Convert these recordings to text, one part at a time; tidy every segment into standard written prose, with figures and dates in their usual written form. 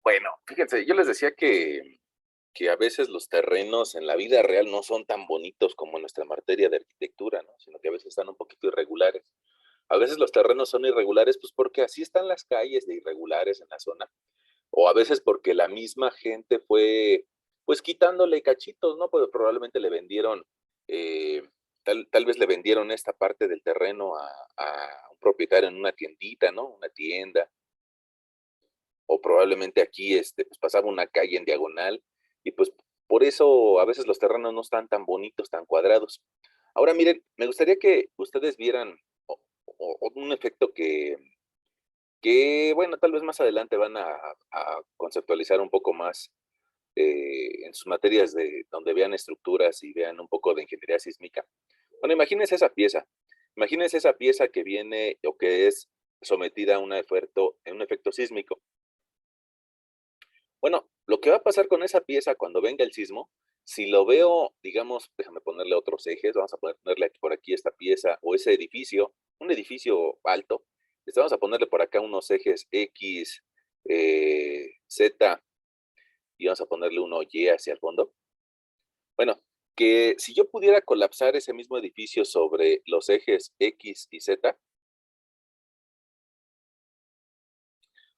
Bueno, fíjense, yo les decía que a veces los terrenos en la vida real no son tan bonitos como en nuestra materia de arquitectura, ¿no? Sino que a veces están un poquito irregulares. A veces los terrenos son irregulares, pues porque así están las calles de irregulares en la zona, o a veces porque la misma gente fue, pues quitándole cachitos, ¿no? Pues probablemente le vendieron, eh, tal vez le vendieron esta parte del terreno a un propietario en una tiendita, ¿no? Una tienda, o probablemente aquí, pues, pasaba una calle en diagonal y, pues, por eso a veces los terrenos no están tan bonitos, tan cuadrados. Ahora miren, me gustaría que ustedes vieran o un efecto que, bueno, tal vez más adelante van a conceptualizar un poco más, en sus materias de donde vean estructuras y vean un poco de ingeniería sísmica. Bueno, imagínense esa pieza que viene o que es sometida a un efecto sísmico. Bueno, lo que va a pasar con esa pieza cuando venga el sismo, si lo veo, digamos, déjame ponerle otros ejes, vamos a ponerle aquí, por aquí esta pieza o ese edificio, un edificio alto, vamos a ponerle por acá unos ejes X, Z y vamos a ponerle uno Y hacia el fondo. Bueno, que si yo pudiera colapsar ese mismo edificio sobre los ejes X y Z,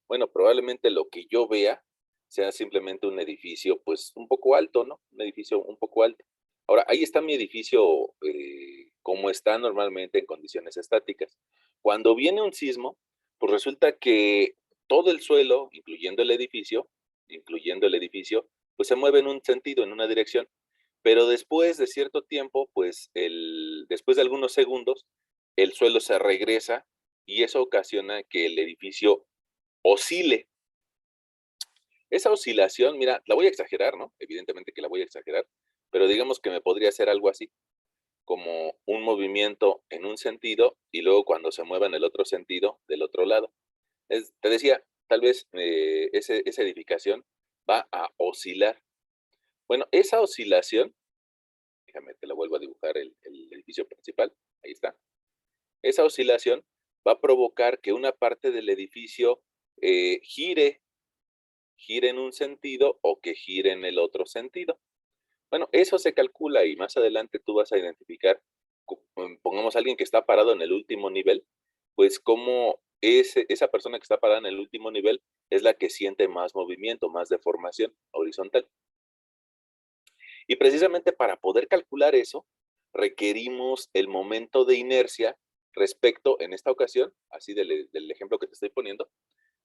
bueno, probablemente lo que yo vea sea simplemente un edificio, pues, un poco alto, ¿no? Un edificio un poco alto. Ahora, ahí está mi edificio, como está normalmente en condiciones estáticas. Cuando viene un sismo, pues resulta que todo el suelo, incluyendo el edificio, pues se mueve en un sentido, en una dirección. Pero después de cierto tiempo, pues después de algunos segundos, el suelo se regresa y eso ocasiona que el edificio oscile. Esa oscilación, mira, la voy a exagerar, ¿no? Evidentemente que la voy a exagerar, pero digamos que me podría hacer algo así, como un movimiento en un sentido y luego cuando se mueva en el otro sentido, del otro lado. Te decía, tal vez esa edificación va a oscilar. Bueno, esa oscilación, déjame, te la vuelvo a dibujar el edificio principal, ahí está. Esa oscilación va a provocar que una parte del edificio gire en un sentido o que gire en el otro sentido. Bueno, eso se calcula y más adelante tú vas a identificar, pongamos a alguien que está parado en el último nivel, pues cómo esa persona que está parada en el último nivel es la que siente más movimiento, más deformación horizontal. Y precisamente para poder calcular eso, requerimos el momento de inercia respecto, en esta ocasión, así del ejemplo que te estoy poniendo,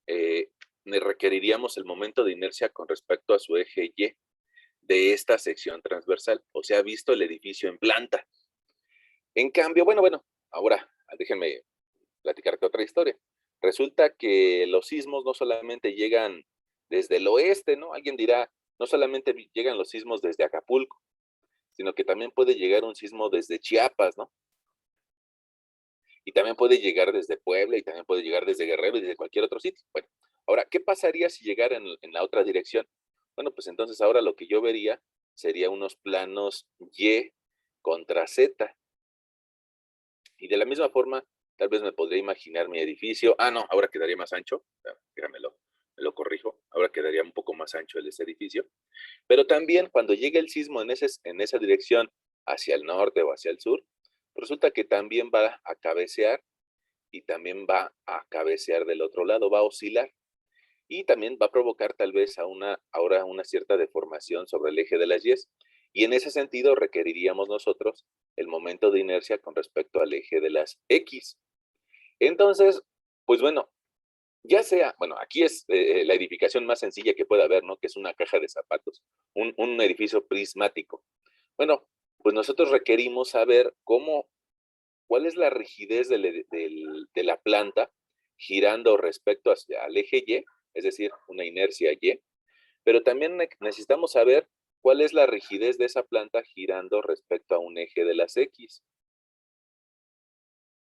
eh, requeriríamos el momento de inercia con respecto a su eje Y de esta sección transversal, o sea, visto el edificio en planta. En cambio, bueno, ahora déjenme platicarte otra historia. Resulta que los sismos no solamente llegan desde el oeste, ¿no? Alguien dirá, no solamente llegan los sismos desde Acapulco, sino que también puede llegar un sismo desde Chiapas, ¿no? Y también puede llegar desde Puebla y también puede llegar desde Guerrero y desde cualquier otro sitio. Bueno, ahora, ¿qué pasaría si llegara en la otra dirección? Bueno, pues entonces ahora lo que yo vería sería unos planos Y contra Z. Y de la misma forma, tal vez me podría imaginar mi edificio. Ah, no, ahora quedaría más ancho. Déjamelo, me lo corrijo. Ahora quedaría un poco más ancho ese edificio. Pero también cuando llegue el sismo en esa dirección hacia el norte o hacia el sur, resulta que también va a cabecear y también va a cabecear del otro lado, va a oscilar y también va a provocar tal vez ahora una cierta deformación sobre el eje de las Y. Y en ese sentido requeriríamos nosotros el momento de inercia con respecto al eje de las X. Entonces, pues bueno, ya sea, bueno, aquí es la edificación más sencilla que puede haber, ¿no? Que es una caja de zapatos, un edificio prismático. Bueno, pues nosotros requerimos saber cuál es la rigidez de la planta girando respecto al eje Y, es decir, una inercia Y, pero también necesitamos saber cuál es la rigidez de esa planta girando respecto a un eje de las X.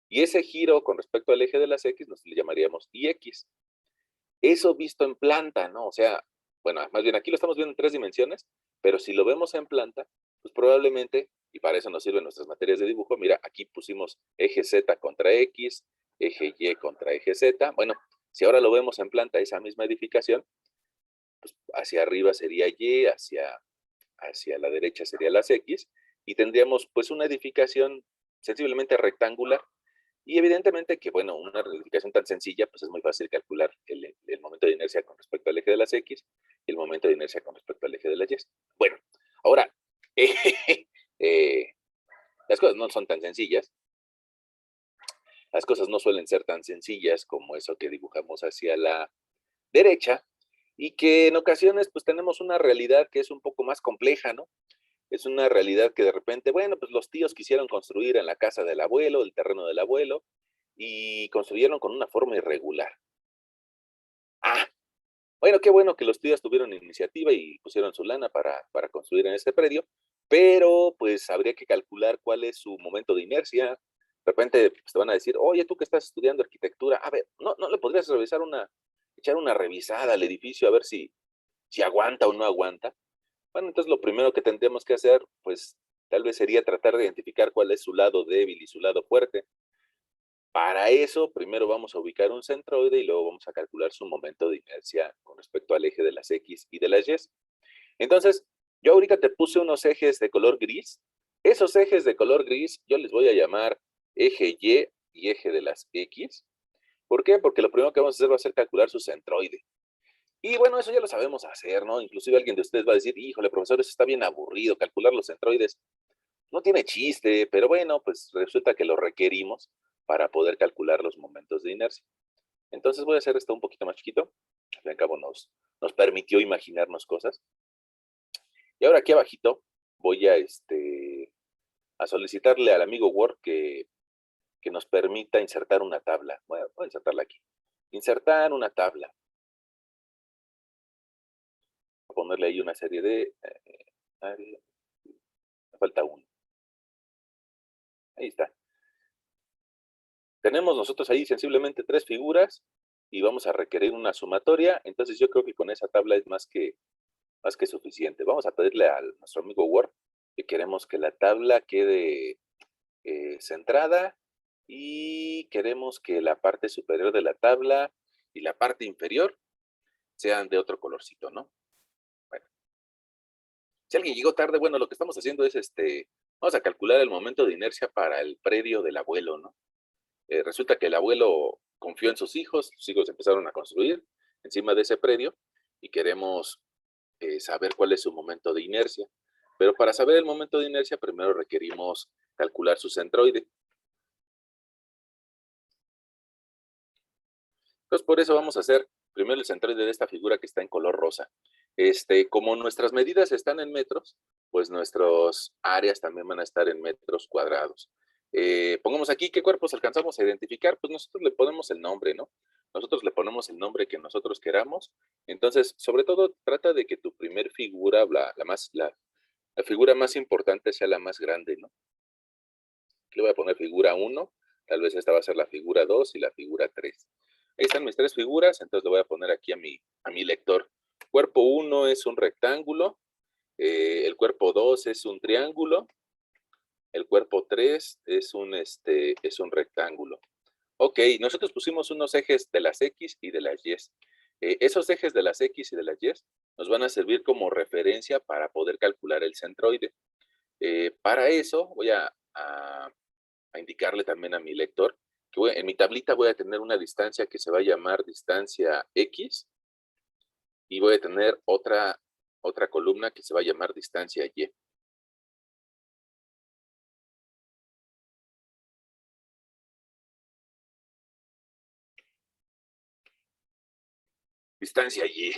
Y ese giro con respecto al eje de las X nos le llamaríamos IX. Eso visto en planta, ¿no? O sea, bueno, más bien aquí lo estamos viendo en tres dimensiones, pero si lo vemos en planta, pues probablemente, y para eso nos sirven nuestras materias de dibujo, mira, aquí pusimos eje Z contra X, eje Y contra eje Z. Bueno, si ahora lo vemos en planta, esa misma edificación, pues hacia arriba sería Y, hacia la derecha sería las X, y tendríamos pues una edificación sensiblemente rectangular. Y evidentemente que, bueno, una edificación tan sencilla, pues es muy fácil calcular el momento de inercia con respecto al eje de las X y el momento de inercia con respecto al eje de las Y. Bueno, ahora, eh, las cosas no son tan sencillas. Las cosas no suelen ser tan sencillas como eso que dibujamos hacia la derecha, y que en ocasiones pues tenemos una realidad que es un poco más compleja, ¿no? Es una realidad que de repente, bueno, pues los tíos quisieron construir en la casa del abuelo, el terreno del abuelo, y construyeron con una forma irregular. Ah, bueno, qué bueno que los tíos tuvieron iniciativa y pusieron su lana para construir en este predio, pero pues habría que calcular cuál es su momento de inercia. De repente pues, te van a decir, oye, tú que estás estudiando arquitectura, a ver, ¿no le podrías echar una revisada al edificio a ver si aguanta o no aguanta? Bueno, entonces lo primero que tendríamos que hacer, pues tal vez sería tratar de identificar cuál es su lado débil y su lado fuerte. Para eso, primero vamos a ubicar un centroide y luego vamos a calcular su momento de inercia con respecto al eje de las X y de las Y. Entonces, yo ahorita te puse unos ejes de color gris. Esos ejes de color gris yo les voy a llamar eje y eje de las X. ¿Por qué? Porque lo primero que vamos a hacer va a ser calcular su centroide. Y bueno, eso ya lo sabemos hacer, ¿no? Inclusive alguien de ustedes va a decir, híjole, profesor, eso está bien aburrido, calcular los centroides. No tiene chiste, pero bueno, pues resulta que lo requerimos para poder calcular los momentos de inercia. Entonces voy a hacer esto un poquito más chiquito. Al fin y al cabo nos permitió imaginarnos cosas. Y ahora aquí abajito voy a solicitarle al amigo Word que nos permita insertar una tabla. Voy a insertarla aquí. Insertar una tabla. Voy a ponerle ahí una serie de... me falta uno. Ahí está. Tenemos nosotros ahí sensiblemente 3 figuras y vamos a requerir una sumatoria. Entonces yo creo que con esa tabla es más que suficiente. Vamos a pedirle a nuestro amigo Word que queremos que la tabla quede centrada, y queremos que la parte superior de la tabla y la parte inferior sean de otro colorcito, ¿no? Bueno, si alguien llegó tarde, bueno, lo que estamos haciendo es vamos a calcular el momento de inercia para el predio del abuelo, ¿no? Resulta que el abuelo confió en sus hijos empezaron a construir encima de ese predio y queremos saber cuál es su momento de inercia. Pero para saber el momento de inercia, primero requerimos calcular su centroide. Entonces, por eso vamos a hacer primero el centroide de esta figura que está en color rosa. Como nuestras medidas están en metros, pues nuestras áreas también van a estar en metros cuadrados. Pongamos aquí qué cuerpos alcanzamos a identificar, pues nosotros le ponemos el nombre, ¿no? Nosotros le ponemos el nombre que nosotros queramos. Entonces, sobre todo, trata de que tu primer figura, la figura más importante sea la más grande, ¿no? Le voy a poner figura 1, tal vez esta va a ser la figura 2 y la figura 3. Ahí están mis 3 figuras, entonces le voy a poner aquí a mi lector. Cuerpo 1 es un rectángulo, el cuerpo 2 es un triángulo, el cuerpo 3 es un rectángulo. Ok, nosotros pusimos unos ejes de las X y de las Y. Esos ejes de las X y de las Y nos van a servir como referencia para poder calcular el centroide. Para eso voy a indicarle también a mi lector que en mi tablita voy a tener una distancia que se va a llamar distancia X, y voy a tener otra columna que se va a llamar distancia Y. Distancia Y.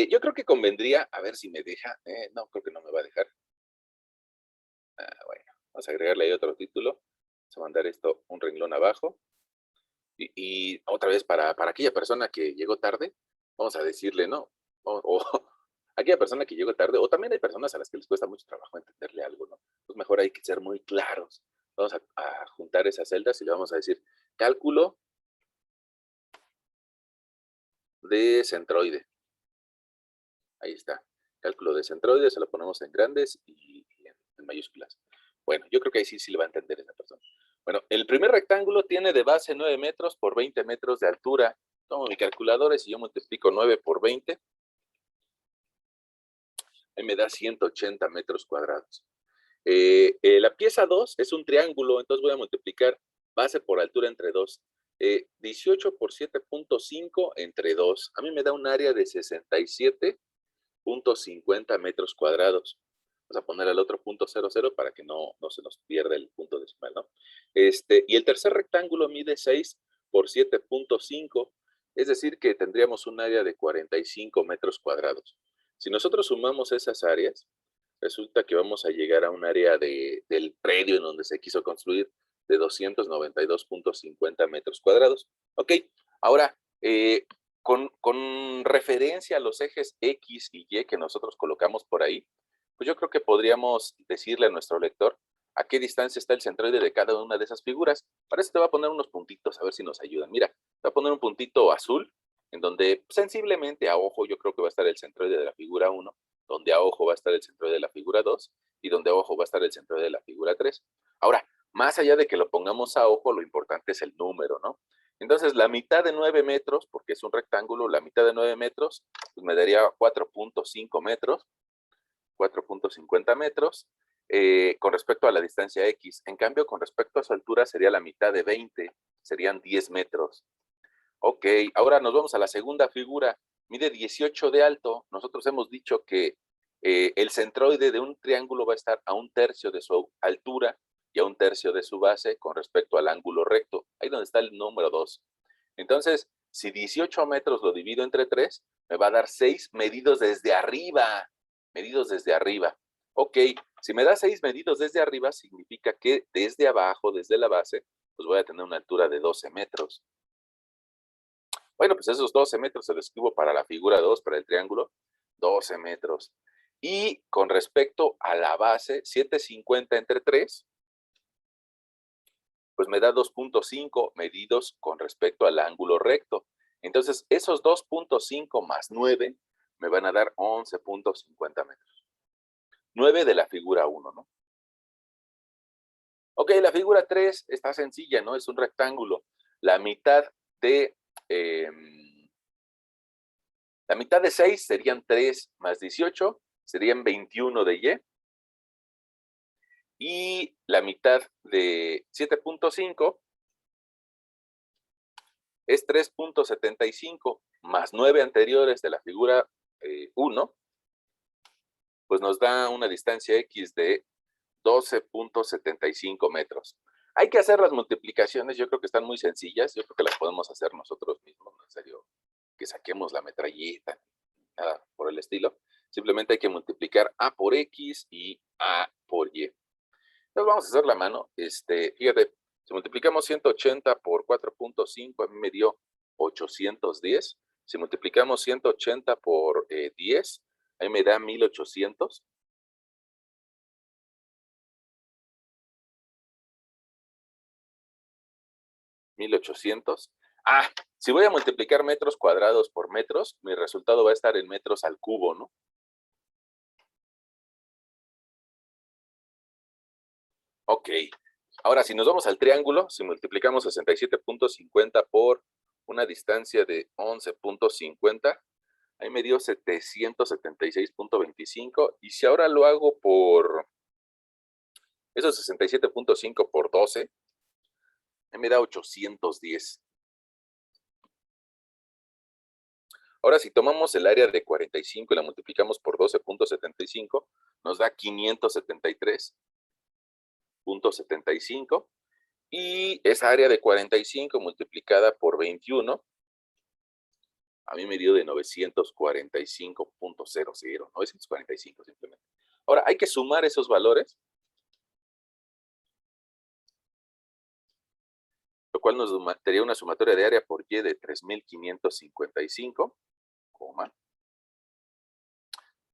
Yo creo que convendría, a ver si me deja. No, creo que no me va a dejar. Bueno, vamos a agregarle ahí otro título. Vamos a mandar esto un renglón abajo. Y otra vez, para aquella persona que llegó tarde, vamos a decirle, ¿no? O aquella persona que llegó tarde, o también hay personas a las que les cuesta mucho trabajo entenderle algo, ¿no? Pues mejor hay que ser muy claros. Vamos a juntar esas celdas y le vamos a decir cálculo de centroide. Ahí está. Cálculo de centroide, se lo ponemos en grandes y en mayúsculas. Bueno, yo creo que ahí sí le va a entender esa persona. Bueno, el primer rectángulo tiene de base 9 metros por 20 metros de altura. Tomo mi calculadora y si yo multiplico 9 por 20, Ahí me da 180 metros cuadrados. La pieza 2 es un triángulo, entonces voy a multiplicar base por altura entre 2. 18 por 7.5 entre 2. A mí me da un área de 67.50 metros cuadrados. Vamos a poner el otro punto 00 para que no se nos pierda el punto decimal, ¿no? Y el tercer rectángulo mide 6 por 7.5, es decir, que tendríamos un área de 45 metros cuadrados. Si nosotros sumamos esas áreas, resulta que vamos a llegar a un área del predio en donde se quiso construir de 292.50 metros cuadrados. Ok, ahora, con referencia a los ejes X y Y que nosotros colocamos por ahí, pues yo creo que podríamos decirle a nuestro lector a qué distancia está el centroide de cada una de esas figuras. Para eso te voy a poner unos puntitos, a ver si nos ayudan. Mira, te voy a poner un puntito azul, en donde sensiblemente a ojo yo creo que va a estar el centroide de la figura 1, donde a ojo va a estar el centroide de la figura 2 y donde a ojo va a estar el centroide de la figura 3. Ahora, más allá de que lo pongamos a ojo, lo importante es el número, ¿no? Entonces, la mitad de 9 metros, porque es un rectángulo, la mitad de 9 metros, pues me daría 4.5 metros, 4.50 metros, con respecto a la distancia X. En cambio, con respecto a su altura, sería la mitad de 20, serían 10 metros. Ok, ahora nos vamos a la segunda figura. Mide 18 de alto. Nosotros hemos dicho que el centroide de un triángulo va a estar a 1/3 de su altura y a 1/3 de su base con respecto al ángulo recto. Ahí donde está el número 2. Entonces, si 18 metros lo divido entre 3, me va a dar 6 medidos desde arriba. Medidos desde arriba. Ok, si me da 6 medidos desde arriba, significa que desde abajo, desde la base, pues voy a tener una altura de 12 metros. Bueno, pues esos 12 metros se los escribo para la figura 2, para el triángulo, 12 metros. Y con respecto a la base, 750 entre 3, pues me da 2.5 medidos con respecto al ángulo recto. Entonces, esos 2.5 más 9 me van a dar 11.50 metros. 9 de la figura 1, ¿no? Ok, la figura 3 está sencilla, ¿no? Es un rectángulo. La mitad de... La mitad de 6 serían 3 más 18, serían 21 de Y. Y la mitad de 7.5 es 3.75 más 9 anteriores de la figura 1, pues nos da una distancia X de 12.75 metros. Hay que hacer las multiplicaciones, yo creo que están muy sencillas, yo creo que las podemos hacer nosotros mismos, no es necesario que saquemos la metralleta, nada por el estilo. Simplemente hay que multiplicar A por X y A por Y. Entonces vamos a hacer la mano. Fíjate, si multiplicamos 180 por 4.5, a mí me dio 810. Si multiplicamos 180 por 10, a mí me da 1800. Ah, si voy a multiplicar metros cuadrados por metros, mi resultado va a estar en metros al cubo, ¿no? Ok. Ahora, si nos vamos al triángulo, si multiplicamos 67.50 por una distancia de 11.50, ahí me dio 776.25. Y si ahora lo hago por esos 67.5 por 12, ahí me da 810. Ahora, si tomamos el área de 45 y la multiplicamos por 12.75, nos da 573.75. Y esa área de 45 multiplicada por 21, a mí me dio de 945.00, 945 simplemente. Ahora, hay que sumar esos valores, lo cual nos daría una sumatoria de área por Y de 3.555,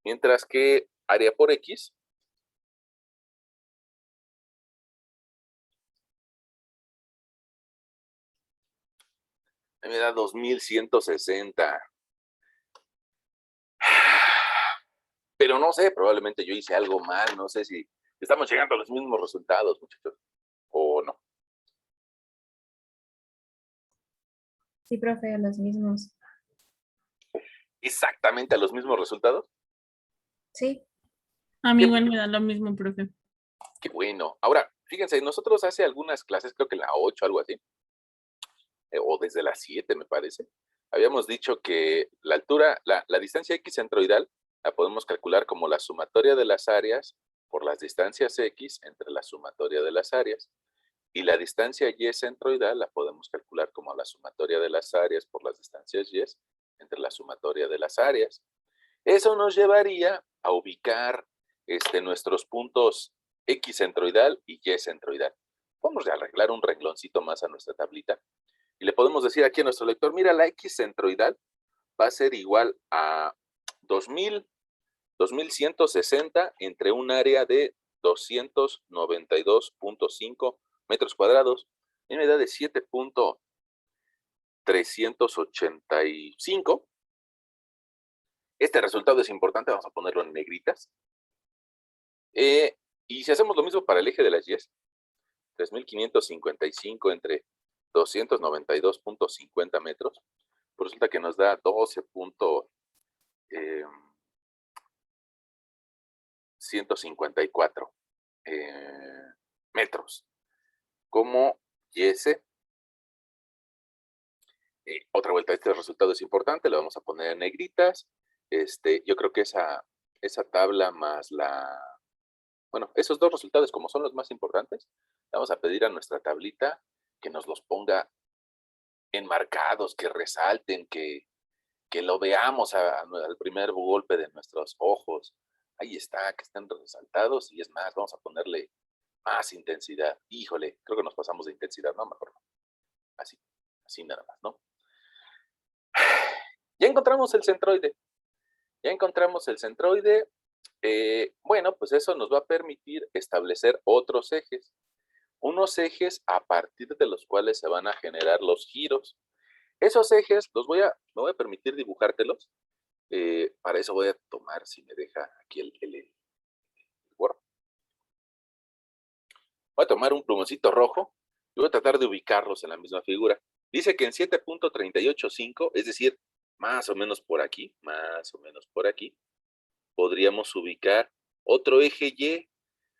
mientras que área por X me da 2.160. Pero no sé, probablemente yo hice algo mal, no sé si estamos llegando a los mismos resultados, muchachos, o no. Sí, profe, a los mismos. ¿Exactamente a los mismos resultados? Sí. A mí Qué, igual me da lo mismo, profe. qué bueno. Ahora, fíjense, nosotros hace algunas clases, creo que en la 8, algo así, o desde las 7 me parece, habíamos dicho que la altura, la distancia x centroidal la podemos calcular como la sumatoria de las áreas por las distancias x entre la sumatoria de las áreas. Y la distancia y centroidal la podemos calcular como la sumatoria de las áreas por las distancias y entre la sumatoria de las áreas. Eso nos llevaría a ubicar nuestros puntos x centroidal y y centroidal. Vamos a arreglar un rengloncito más a nuestra tablita y le podemos decir aquí a nuestro lector, mira, la x centroidal va a ser igual a 2160 entre un área de 292.5 metros cuadrados en una edad de 7.385. Este resultado es importante, vamos a ponerlo en negritas. Y si hacemos lo mismo para el eje de las Y, 3.555 entre 292.50 metros, pues resulta que nos da 12.154 metros. Como Y. Otra vuelta, este resultado es importante, lo vamos a poner en negritas. Yo creo que esa tabla más bueno, esos dos resultados como son los más importantes, vamos a pedir a nuestra tablita que nos los ponga enmarcados, que resalten, que lo veamos al primer golpe de nuestros ojos. Ahí está, que estén resaltados y es más, vamos a ponerle más intensidad. Híjole, creo que nos pasamos de intensidad, ¿no? Mejor no. Así nada más, ¿no? Ya encontramos el centroide. Bueno, pues eso nos va a permitir establecer otros ejes. Unos ejes a partir de los cuales se van a generar los giros. Esos ejes me voy a permitir dibujártelos. Para eso voy a tomar, si me deja aquí el Word. Voy a tomar un plumoncito rojo y voy a tratar de ubicarlos en la misma figura. Dice que en 7.385, es decir, más o menos por aquí, podríamos ubicar otro eje Y.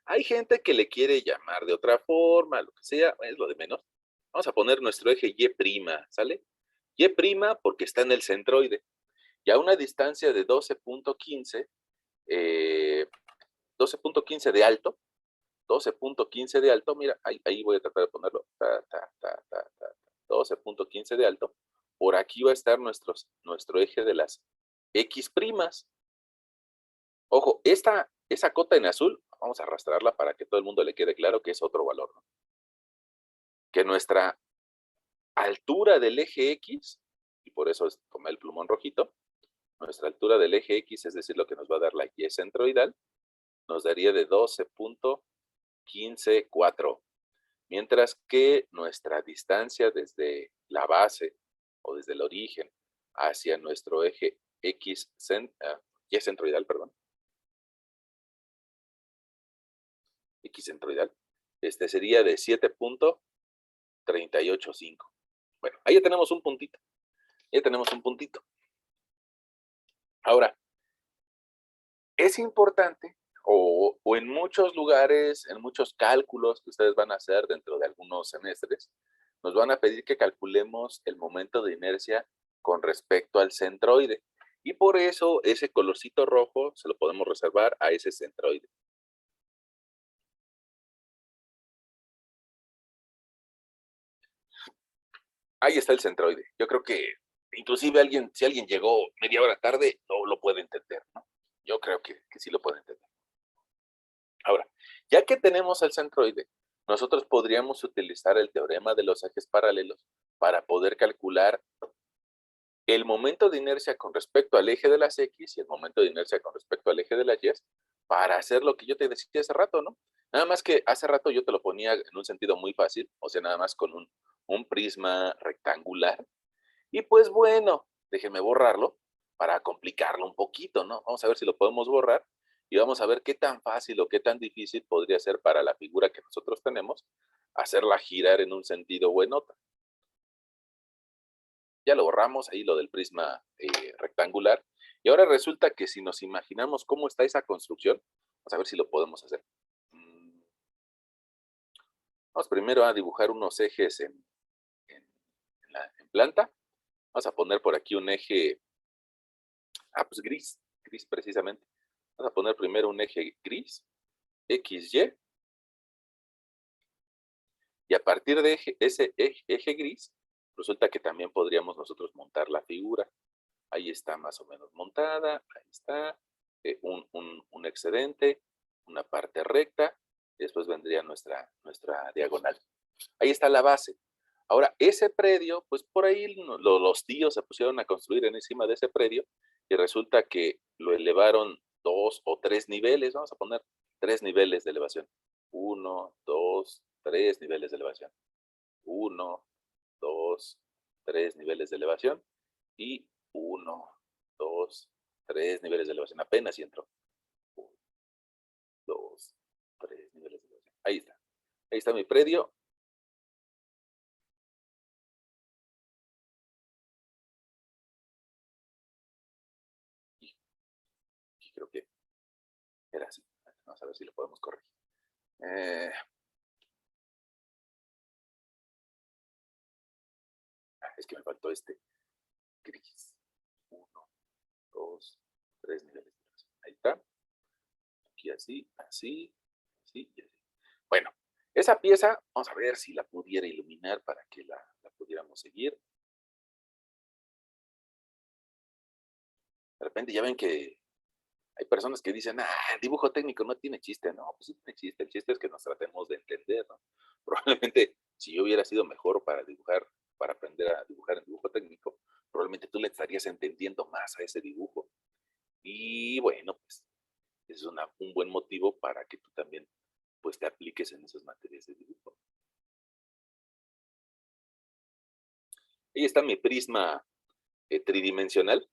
Hay gente que le quiere llamar de otra forma, lo que sea, es lo de menos. Vamos a poner nuestro eje Y', ¿sale? Y' porque está en el centroide. Y a una distancia de 12.15 de alto, 12.15 de alto, mira, ahí voy a tratar de ponerlo, 12.15 de alto, por aquí va a estar nuestro eje de las X'. Ojo, esa cota en azul, vamos a arrastrarla para que todo el mundo le quede claro que es otro valor, ¿no? Que nuestra altura del eje X, y por eso tomé el plumón rojito, nuestra altura del eje X, es decir, lo que nos va a dar la Y centroidal, nos daría de 12.154, mientras que nuestra distancia desde la base o desde el origen hacia nuestro eje X, Y centroidal, perdón, X centroidal, sería de 7.385. Bueno, ahí ya tenemos un puntito. Ahora, es importante, o en muchos lugares, en muchos cálculos que ustedes van a hacer dentro de algunos semestres, nos van a pedir que calculemos el momento de inercia con respecto al centroide. Y por eso ese colorcito rojo se lo podemos reservar a ese centroide. Ahí está el centroide. Yo creo que inclusive si alguien llegó media hora tarde, no lo puede entender, ¿no? Yo creo que sí lo puede entender. Ahora, ya que tenemos el centroide, nosotros podríamos utilizar el teorema de los ejes paralelos para poder calcular el momento de inercia con respecto al eje de las X y el momento de inercia con respecto al eje de las Y, para hacer lo que yo te decía hace rato, ¿no? Nada más que hace rato yo te lo ponía en un sentido muy fácil, o sea, nada más con un prisma rectangular. Y pues bueno, déjenme borrarlo para complicarlo un poquito, ¿no? Vamos a ver si lo podemos borrar y vamos a ver qué tan fácil o qué tan difícil podría ser para la figura que nosotros tenemos hacerla girar en un sentido o en otro. Ya lo borramos, ahí lo del prisma rectangular. Y ahora resulta que si nos imaginamos cómo está esa construcción, vamos a ver si lo podemos hacer. Vamos primero a dibujar unos ejes en planta. Vamos a poner por aquí un eje, pues gris precisamente. Vamos a poner primero un eje gris, XY, y a partir de ese eje gris, resulta que también podríamos nosotros montar la figura. Ahí está más o menos montada, ahí está, un excedente, una parte recta, y después vendría nuestra diagonal. Ahí está la base. Ahora, ese predio, pues por ahí los tíos se pusieron a construir encima de ese predio y resulta que lo elevaron 2 o 3 niveles, vamos a poner 3 niveles de elevación. 1, 2, 3 niveles de elevación. 1, 2, 3 niveles de elevación y 1, 2, 3 niveles de elevación. Apenas y entró. 1, 2, 3 niveles de elevación. Ahí está. Ahí está mi predio. Y creo que era así. Vamos a ver si lo podemos corregir. Es que me faltó este gris. 1, 2, 3 niveles de elevación. Ahí está. Aquí así, así, así y así. Bueno, esa pieza, vamos a ver si la pudiera iluminar para que la pudiéramos seguir. De repente ya ven que hay personas que dicen, el dibujo técnico no tiene chiste. No, pues sí tiene chiste. El chiste es que nos tratemos de entender, ¿no? Probablemente, si yo hubiera sido mejor para dibujar, para aprender a dibujar en dibujo técnico, probablemente tú le estarías entendiendo más a ese dibujo. Y bueno, pues, es un buen motivo para que tú también, pues, te apliques en esas materias de dibujo. Ahí está mi prisma tridimensional.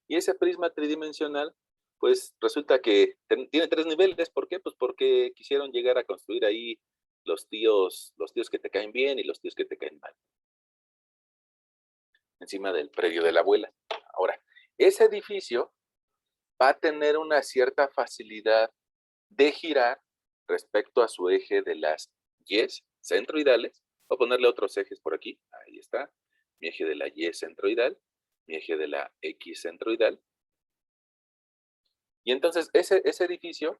Y ese prisma tridimensional, pues resulta que tiene 3 niveles. ¿Por qué? Pues porque quisieron llegar a construir ahí los tíos que te caen bien y los tíos que te caen mal. Encima del predio de la abuela. Ahora, ese edificio va a tener una cierta facilidad de girar respecto a su eje de las Y's centroidales. Voy a ponerle otros ejes por aquí. Ahí está. Mi eje de la Y centroidal, mi eje de la X centroidal. Y entonces ese edificio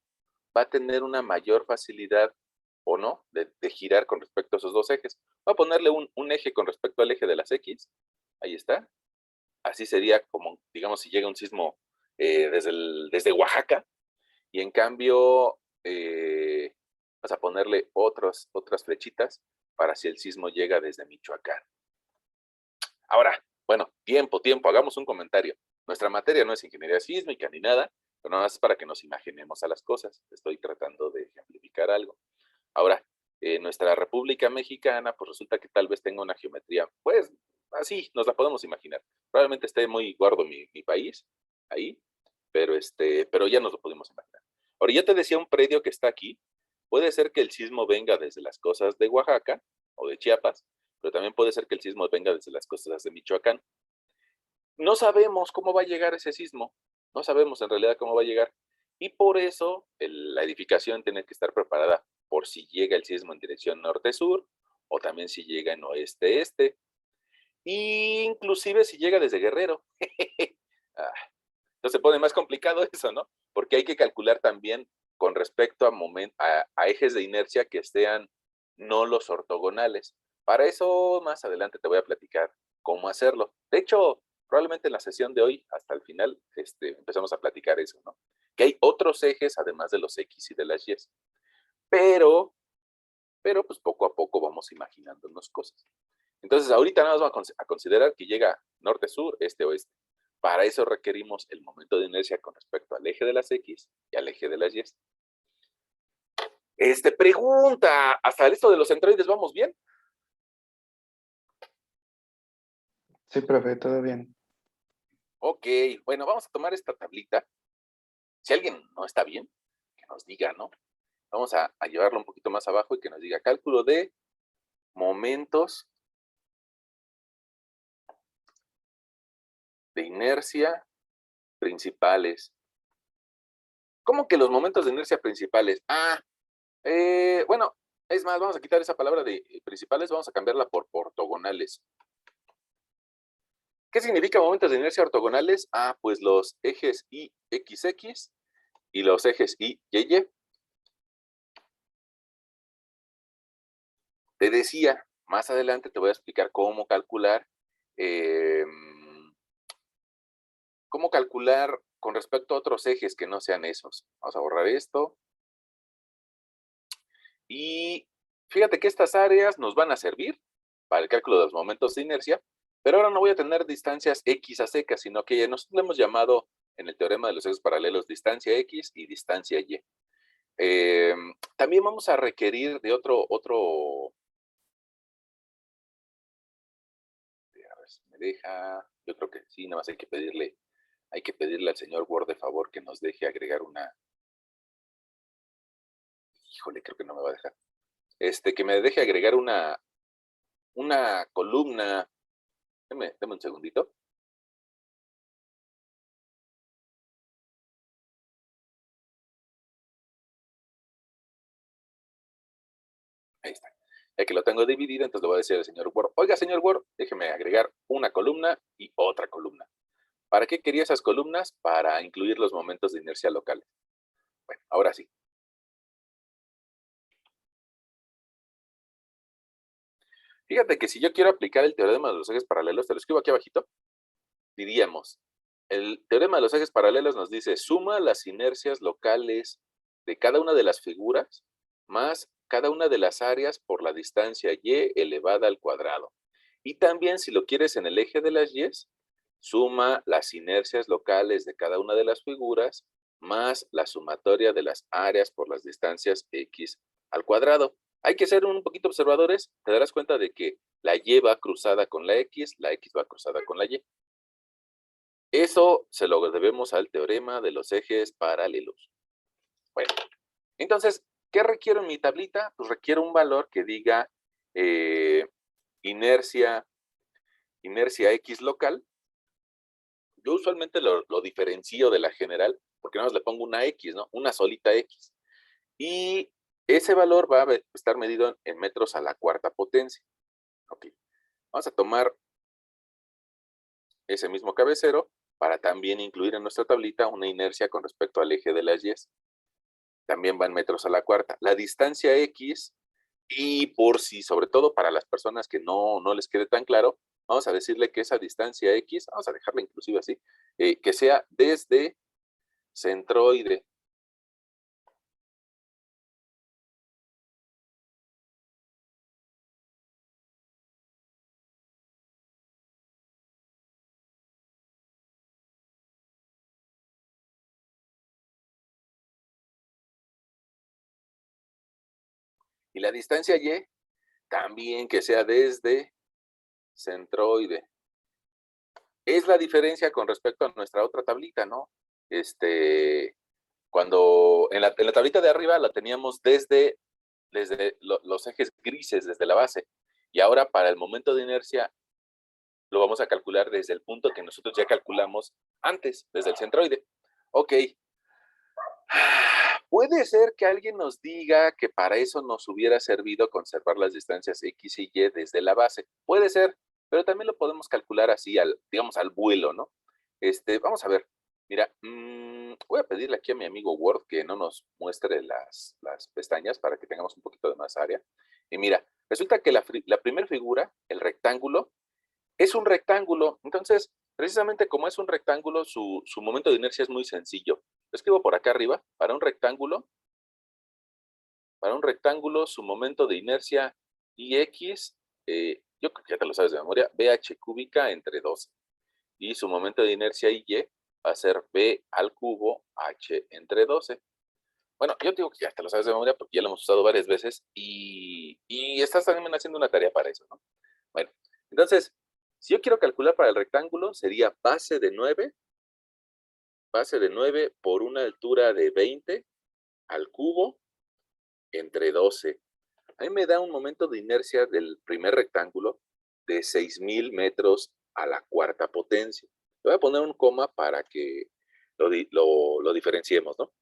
va a tener una mayor facilidad, o no, de girar con respecto a esos dos ejes. Voy a ponerle un eje con respecto al eje de las X. Ahí está. Así sería como, digamos, si llega un sismo desde Oaxaca. Y en cambio, vas a ponerle otras flechitas para si el sismo llega desde Michoacán. Ahora, bueno, tiempo, hagamos un comentario. Nuestra materia no es ingeniería sísmica ni nada, pero nada más es para que nos imaginemos a las cosas. Estoy tratando de ejemplificar algo. Ahora, nuestra República Mexicana, pues resulta que tal vez tenga una geometría, pues así, nos la podemos imaginar. Probablemente esté muy gordo mi país, ahí, pero ya nos lo podemos imaginar. Ahora, ya te decía un predio que está aquí, puede ser que el sismo venga desde las costas de Oaxaca o de Chiapas, pero también puede ser que el sismo venga desde las costas de Michoacán. No sabemos cómo va a llegar ese sismo, no sabemos en realidad cómo va a llegar, y por eso la edificación tiene que estar preparada por si llega el sismo en dirección norte-sur, o también si llega en oeste-este, inclusive si llega desde Guerrero. Entonces se pone más complicado eso, ¿no? Porque hay que calcular también con respecto a ejes de inercia que sean no los ortogonales. Para eso más adelante te voy a platicar cómo hacerlo. De hecho, probablemente en la sesión de hoy, hasta el final, empezamos a platicar eso, ¿no? Que hay otros ejes además de los X y de las Y. Pero pues poco a poco vamos imaginándonos cosas. Entonces ahorita nada más vamos a considerar que llega norte-sur, este-oeste. Para eso requerimos el momento de inercia con respecto al eje de las X y al eje de las Y. Pregunta, ¿hasta esto de los centroides vamos bien? Sí, profe, todo bien. Ok, bueno, vamos a tomar esta tablita. Si alguien no está bien, que nos diga, ¿no? Vamos a llevarlo un poquito más abajo y que nos diga cálculo de momentos de inercia principales. ¿Cómo que los momentos de inercia principales? Bueno, es más, vamos a quitar esa palabra de principales, vamos a cambiarla por ortogonales. ¿Qué significa momentos de inercia ortogonales? Pues los ejes Y, X, X y los ejes Y, Y, Y. Te decía, más adelante te voy a explicar cómo calcular con respecto a otros ejes que no sean esos. Vamos a borrar esto. Y fíjate que estas áreas nos van a servir para el cálculo de los momentos de inercia, pero ahora no voy a tener distancias X a secas, sino que nosotros le hemos llamado en el teorema de los ejes paralelos distancia X y distancia Y. También vamos a requerir de otro, a ver si me deja, yo creo que sí, nada más hay que pedirle al señor Word de favor que nos deje agregar híjole, creo que no me va a dejar, que me deje agregar una columna. Deme un segundito. Ahí está. Ya que lo tengo dividido, entonces le voy a decir al señor Word, oiga, señor Word, déjeme agregar una columna y otra columna. ¿Para qué quería esas columnas? Para incluir los momentos de inercia locales. Bueno, ahora sí. Fíjate que si yo quiero aplicar el teorema de los ejes paralelos, te lo escribo aquí abajito, diríamos, el teorema de los ejes paralelos nos dice, suma las inercias locales de cada una de las figuras más cada una de las áreas por la distancia y elevada al cuadrado. Y también, si lo quieres en el eje de las y, suma las inercias locales de cada una de las figuras más la sumatoria de las áreas por las distancias x al cuadrado. Hay que ser un poquito observadores, te darás cuenta de que la y va cruzada con la x va cruzada con la y. Eso se lo debemos al teorema de los ejes paralelos. Bueno, entonces, ¿qué requiero en mi tablita? Pues requiero un valor que diga inercia X local. Yo usualmente lo diferencio de la general, porque nada más le pongo una X, ¿no? Una solita X. Y ese valor va a estar medido en metros a la cuarta potencia. Ok. Vamos a tomar ese mismo cabecero para también incluir en nuestra tablita una inercia con respecto al eje de las Y. También va en metros a la cuarta. La distancia X, y por si, sobre todo para las personas que no les quede tan claro, vamos a decirle que esa distancia X, vamos a dejarla inclusive así, que sea desde centroide. Y la distancia Y, también que sea desde centroide. Es la diferencia con respecto a nuestra otra tablita, ¿no? Cuando en la tablita de arriba la teníamos desde los ejes grises, desde la base. Y ahora para el momento de inercia lo vamos a calcular desde el punto que nosotros ya calculamos antes, desde el centroide. Ok. Puede ser que alguien nos diga que para eso nos hubiera servido conservar las distancias X y Y desde la base. Puede ser, pero también lo podemos calcular así, digamos, al vuelo, ¿no? Vamos a ver. Mira, voy a pedirle aquí a mi amigo Word que no nos muestre las pestañas para que tengamos un poquito de más área. Y mira, resulta que la primera figura, el rectángulo, es un rectángulo. Entonces, precisamente como es un rectángulo, su momento de inercia es muy sencillo. Lo escribo por acá arriba. Para un rectángulo, su momento de inercia IX, yo creo que ya te lo sabes de memoria, BH cúbica entre 12. Y su momento de inercia IY va a ser B al cubo H entre 12. Bueno, yo digo que ya te lo sabes de memoria porque ya lo hemos usado varias veces y estás también haciendo una tarea para eso, ¿no? Bueno, entonces, si yo quiero calcular para el rectángulo, sería base de 9 por una altura de 20 al cubo entre 12. A mí me da un momento de inercia del primer rectángulo de 6.000 metros a la cuarta potencia. Le voy a poner un coma para que lo diferenciemos, ¿no?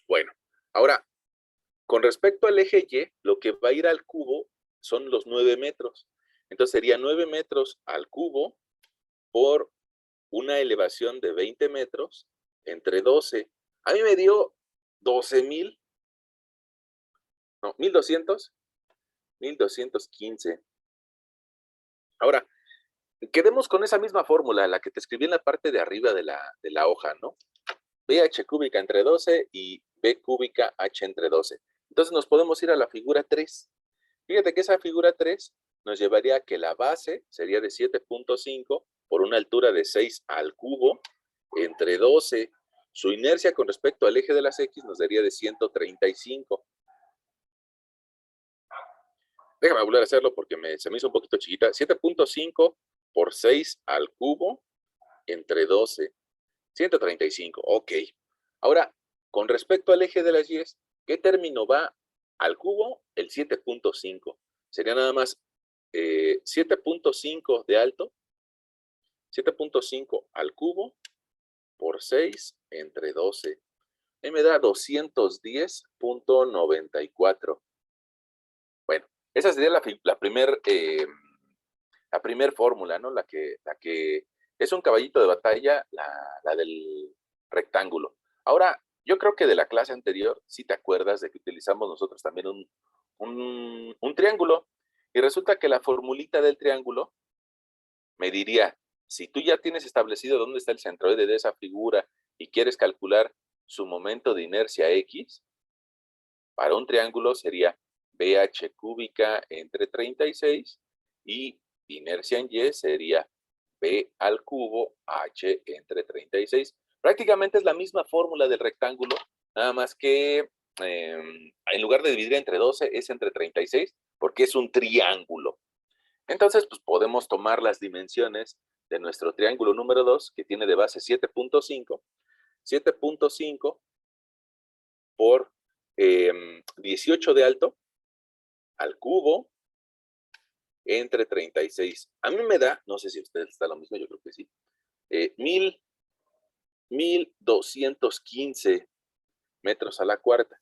Bueno, ahora, con respecto al eje Y, lo que va a ir al cubo son los 9 metros. Entonces sería 9 metros al cubo por una elevación de 20 metros entre 12. A mí me dio 12.000, no, 1.215. Ahora, quedemos con esa misma fórmula, la que te escribí en la parte de arriba de la hoja, ¿no? BH cúbica entre 12 y B cúbica H entre 12. Entonces nos podemos ir a la figura 3. Fíjate que esa figura 3 nos llevaría a que la base sería de 7.5 por una altura de 6 al cubo entre 12. Su inercia con respecto al eje de las X nos daría de 135. Déjame volver a hacerlo porque se me hizo un poquito chiquita. 7.5 por 6 al cubo entre 12. 135, ok. Ahora, con respecto al eje de las Y, ¿qué término va al cubo? El 7.5. Sería nada más 7.5 de alto, 7.5 al cubo por 6 entre 12. Ahí me da 210.94. Bueno, esa sería la primer fórmula, ¿no? La que es un caballito de batalla, la del rectángulo. Ahora, yo creo que de la clase anterior, si te acuerdas de que utilizamos nosotros también un triángulo, y resulta que la formulita del triángulo me diría, si tú ya tienes establecido dónde está el centroide de esa figura y quieres calcular su momento de inercia X, para un triángulo sería BH cúbica entre 36 y inercia en Y sería B al cubo H entre 36. Prácticamente es la misma fórmula del rectángulo, nada más que en lugar de dividir entre 12 es entre 36 porque es un triángulo. Entonces, pues podemos tomar las dimensiones de nuestro triángulo número 2, que tiene de base 7.5, 7.5 por 18 de alto al cubo entre 36. A mí me da, no sé si a ustedes está lo mismo, yo creo que sí, 1.215 metros a la cuarta.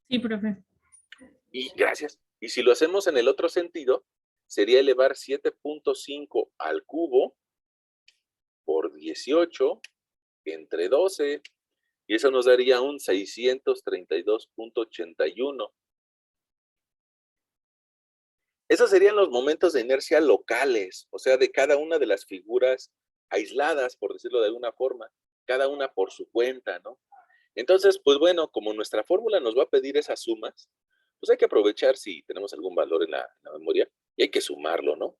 Sí, profe. Y gracias. Y si lo hacemos en el otro sentido, sería elevar 7.5 al cubo por 18 entre 12, y eso nos daría un 632.81. Esos serían los momentos de inercia locales, o sea, de cada una de las figuras aisladas, por decirlo de alguna forma, cada una por su cuenta, ¿no? Entonces, pues bueno, como nuestra fórmula nos va a pedir esas sumas, pues hay que aprovechar si tenemos algún valor en la memoria y hay que sumarlo, ¿no?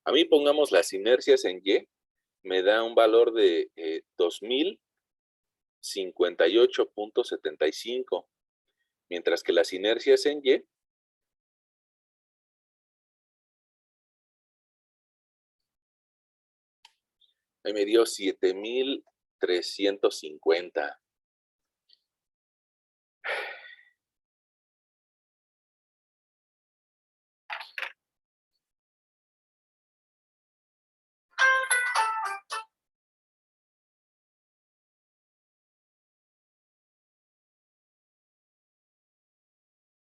A mí pongamos las inercias en Y, me da un valor de 2.058.75, mientras que las inercias en Y ahí me dio 7.350.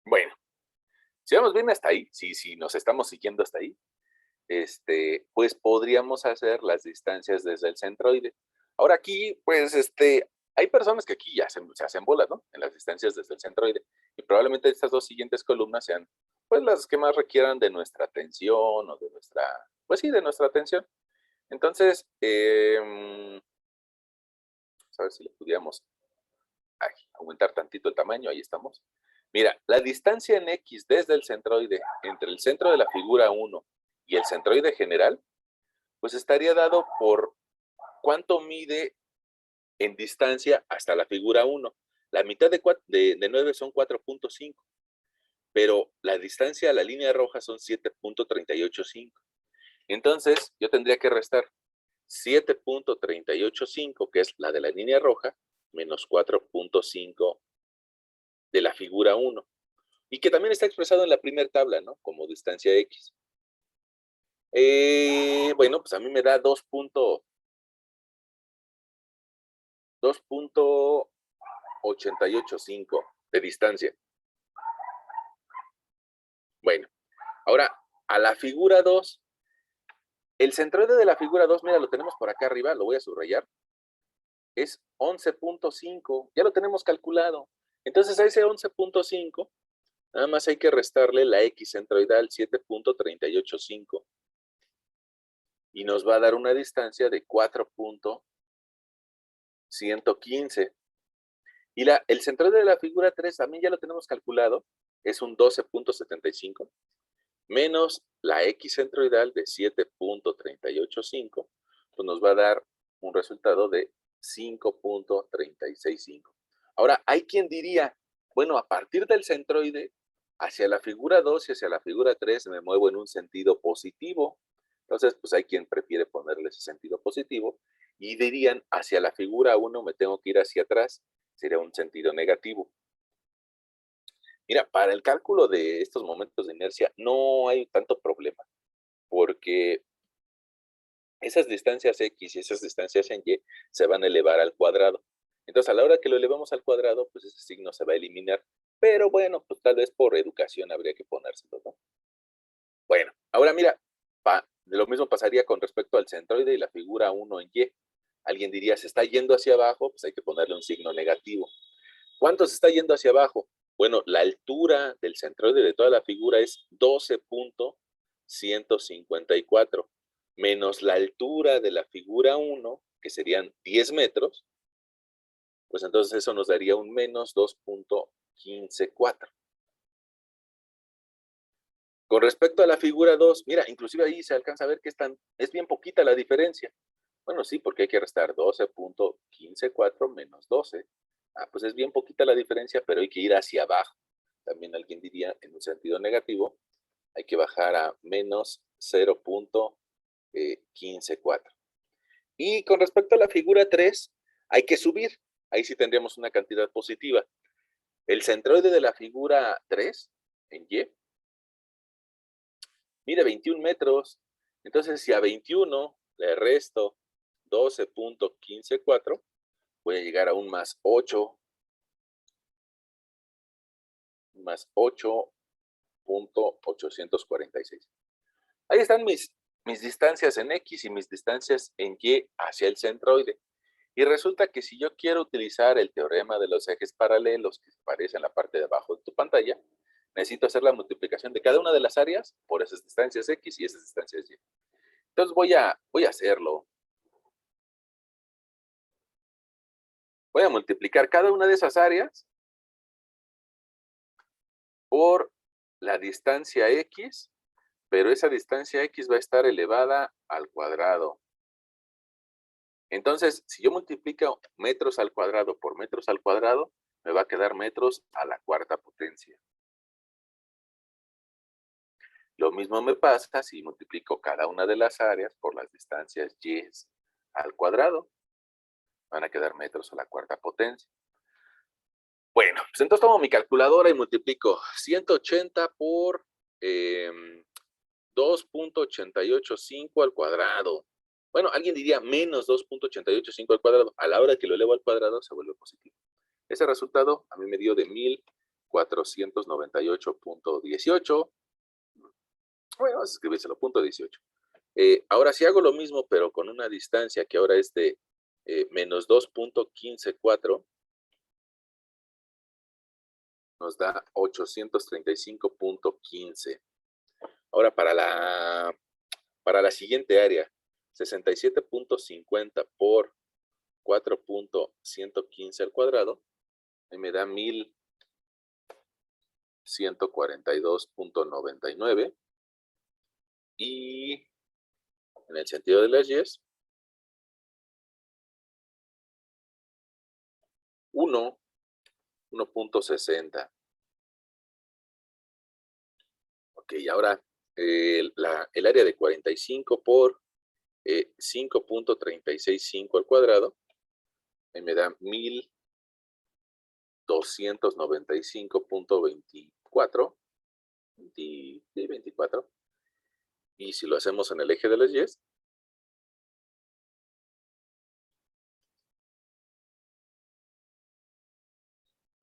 Bueno, si vamos bien hasta ahí, si nos estamos siguiendo hasta ahí, pues podríamos hacer las distancias desde el centroide. Ahora aquí, pues, hay personas que aquí ya se hacen bolas, ¿no? En las distancias desde el centroide. Y probablemente estas dos siguientes columnas sean, pues, las que más requieran de nuestra atención o de nuestra, pues sí, de nuestra atención. Entonces, a ver si le pudiéramos aumentar tantito el tamaño, ahí estamos. Mira, la distancia en X desde el centroide entre el centro de la figura 1 y el centroide general, pues estaría dado por cuánto mide en distancia hasta la figura 1. La mitad de 9 son 4.5, pero la distancia a la línea roja son 7.385. Entonces, yo tendría que restar 7.385, que es la de la línea roja, menos 4.5 de la figura 1. Y que también está expresado en la primera tabla, ¿no? Como distancia X. Bueno, pues a mí me da 2.885 de distancia. Bueno, ahora a la figura 2. El centroide de la figura 2, mira, lo tenemos por acá arriba, lo voy a subrayar. Es 11.5, ya lo tenemos calculado. Entonces a ese 11.5, nada más hay que restarle la X centroidal 7.385. Y nos va a dar una distancia de 4.115. Y el centroide de la figura 3 también ya lo tenemos calculado, es un 12.75, menos la X centroidal de 7.385, pues nos va a dar un resultado de 5.365. Ahora, hay quien diría, bueno, a partir del centroide, hacia la figura 2 y hacia la figura 3 me muevo en un sentido positivo. Entonces, pues hay quien prefiere ponerle ese sentido positivo y dirían, hacia la figura 1 me tengo que ir hacia atrás, sería un sentido negativo. Mira, para el cálculo de estos momentos de inercia no hay tanto problema, porque esas distancias X y esas distancias en Y se van a elevar al cuadrado. Entonces, a la hora que lo elevamos al cuadrado, pues ese signo se va a eliminar. Pero bueno, pues tal vez por educación habría que ponérselo, ¿no? Bueno, ahora mira, lo mismo pasaría con respecto al centroide y la figura 1 en Y. Alguien diría, se está yendo hacia abajo, pues hay que ponerle un signo negativo. ¿Cuánto se está yendo hacia abajo? Bueno, la altura del centroide de toda la figura es 12.154, menos la altura de la figura 1, que serían 10 metros, pues entonces eso nos daría un menos 2.154. Con respecto a la figura 2, mira, inclusive ahí se alcanza a ver que es bien poquita la diferencia. Bueno, sí, porque hay que restar 12.154 menos 12. Pues es bien poquita la diferencia, pero hay que ir hacia abajo. También alguien diría, en un sentido negativo, hay que bajar a menos 0.154. Y con respecto a la figura 3, hay que subir. Ahí sí tendríamos una cantidad positiva. El centroide de la figura 3, en Y, mide 21 metros. Entonces, si a 21 le resto 12.154, voy a llegar a un más 8.846. Ahí están mis distancias en X y mis distancias en Y hacia el centroide. Y resulta que si yo quiero utilizar el teorema de los ejes paralelos que aparece en la parte de abajo de tu pantalla, necesito hacer la multiplicación de cada una de las áreas por esas distancias X y esas distancias Y. Entonces voy a hacerlo. Voy a multiplicar cada una de esas áreas por la distancia X, pero esa distancia X va a estar elevada al cuadrado. Entonces, si yo multiplico metros al cuadrado por metros al cuadrado, me va a quedar metros a la cuarta potencia. Lo mismo me pasa si multiplico cada una de las áreas por las distancias y al cuadrado. Van a quedar metros a la cuarta potencia. Bueno, pues entonces tomo mi calculadora y multiplico 180 por 2.885 al cuadrado. Bueno, alguien diría menos 2.885 al cuadrado. A la hora que lo elevo al cuadrado se vuelve positivo. Ese resultado a mí me dio de 1498.18. Bueno, vamos a escribírselo, punto 18. Ahora si hago lo mismo, pero con una distancia que ahora es de menos 2.154, nos da 835.15. Ahora para la siguiente área, 67.50 por 4.115 al cuadrado, me da 1142.99. Y en el sentido de las Y's, 1.60. Ok, ahora el área de 45 por 5.365 al cuadrado, me da 1295.24, 24. Y si lo hacemos en el eje de las Y,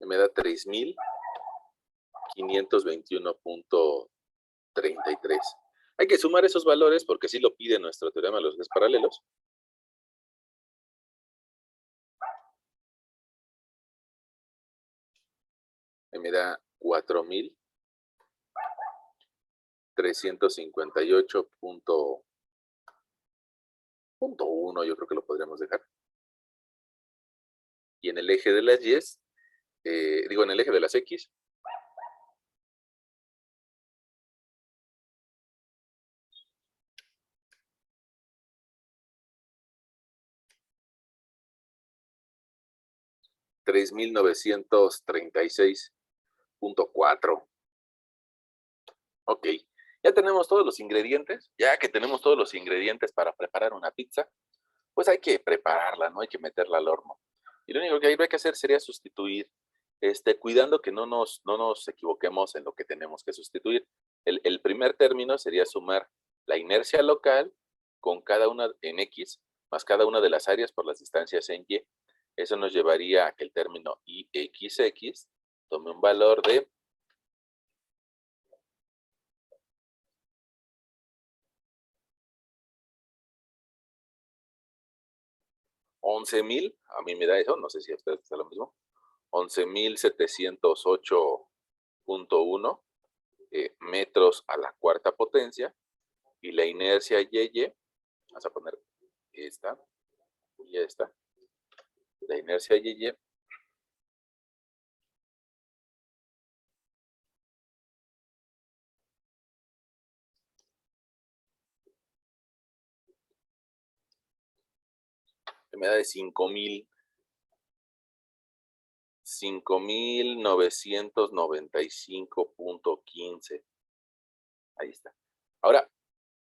me da 3521.33. Hay que sumar esos valores porque así lo pide nuestro teorema de los ejes paralelos. Me da 4.358.1, yo creo que lo podríamos dejar. Y en el eje de las Y, en el eje de las X, $3,936.4. Ok, ya tenemos todos los ingredientes. Ya que tenemos todos los ingredientes para preparar una pizza, pues hay que prepararla, ¿no? Hay que meterla al horno. Y lo único que hay que hacer sería sustituir, cuidando que no nos equivoquemos en lo que tenemos que sustituir. El primer término sería sumar la inercia local con cada una en X, más cada una de las áreas por las distancias en Y. Eso nos llevaría a que el término IXX tome un valor de 11,000, a mí me da eso, no sé si a ustedes está lo mismo, 11,708.1 metros a la cuarta potencia, y la inercia YY, vamos a poner esta y esta, la inercia YY me da de 5,995.15. Ahí está. Ahora,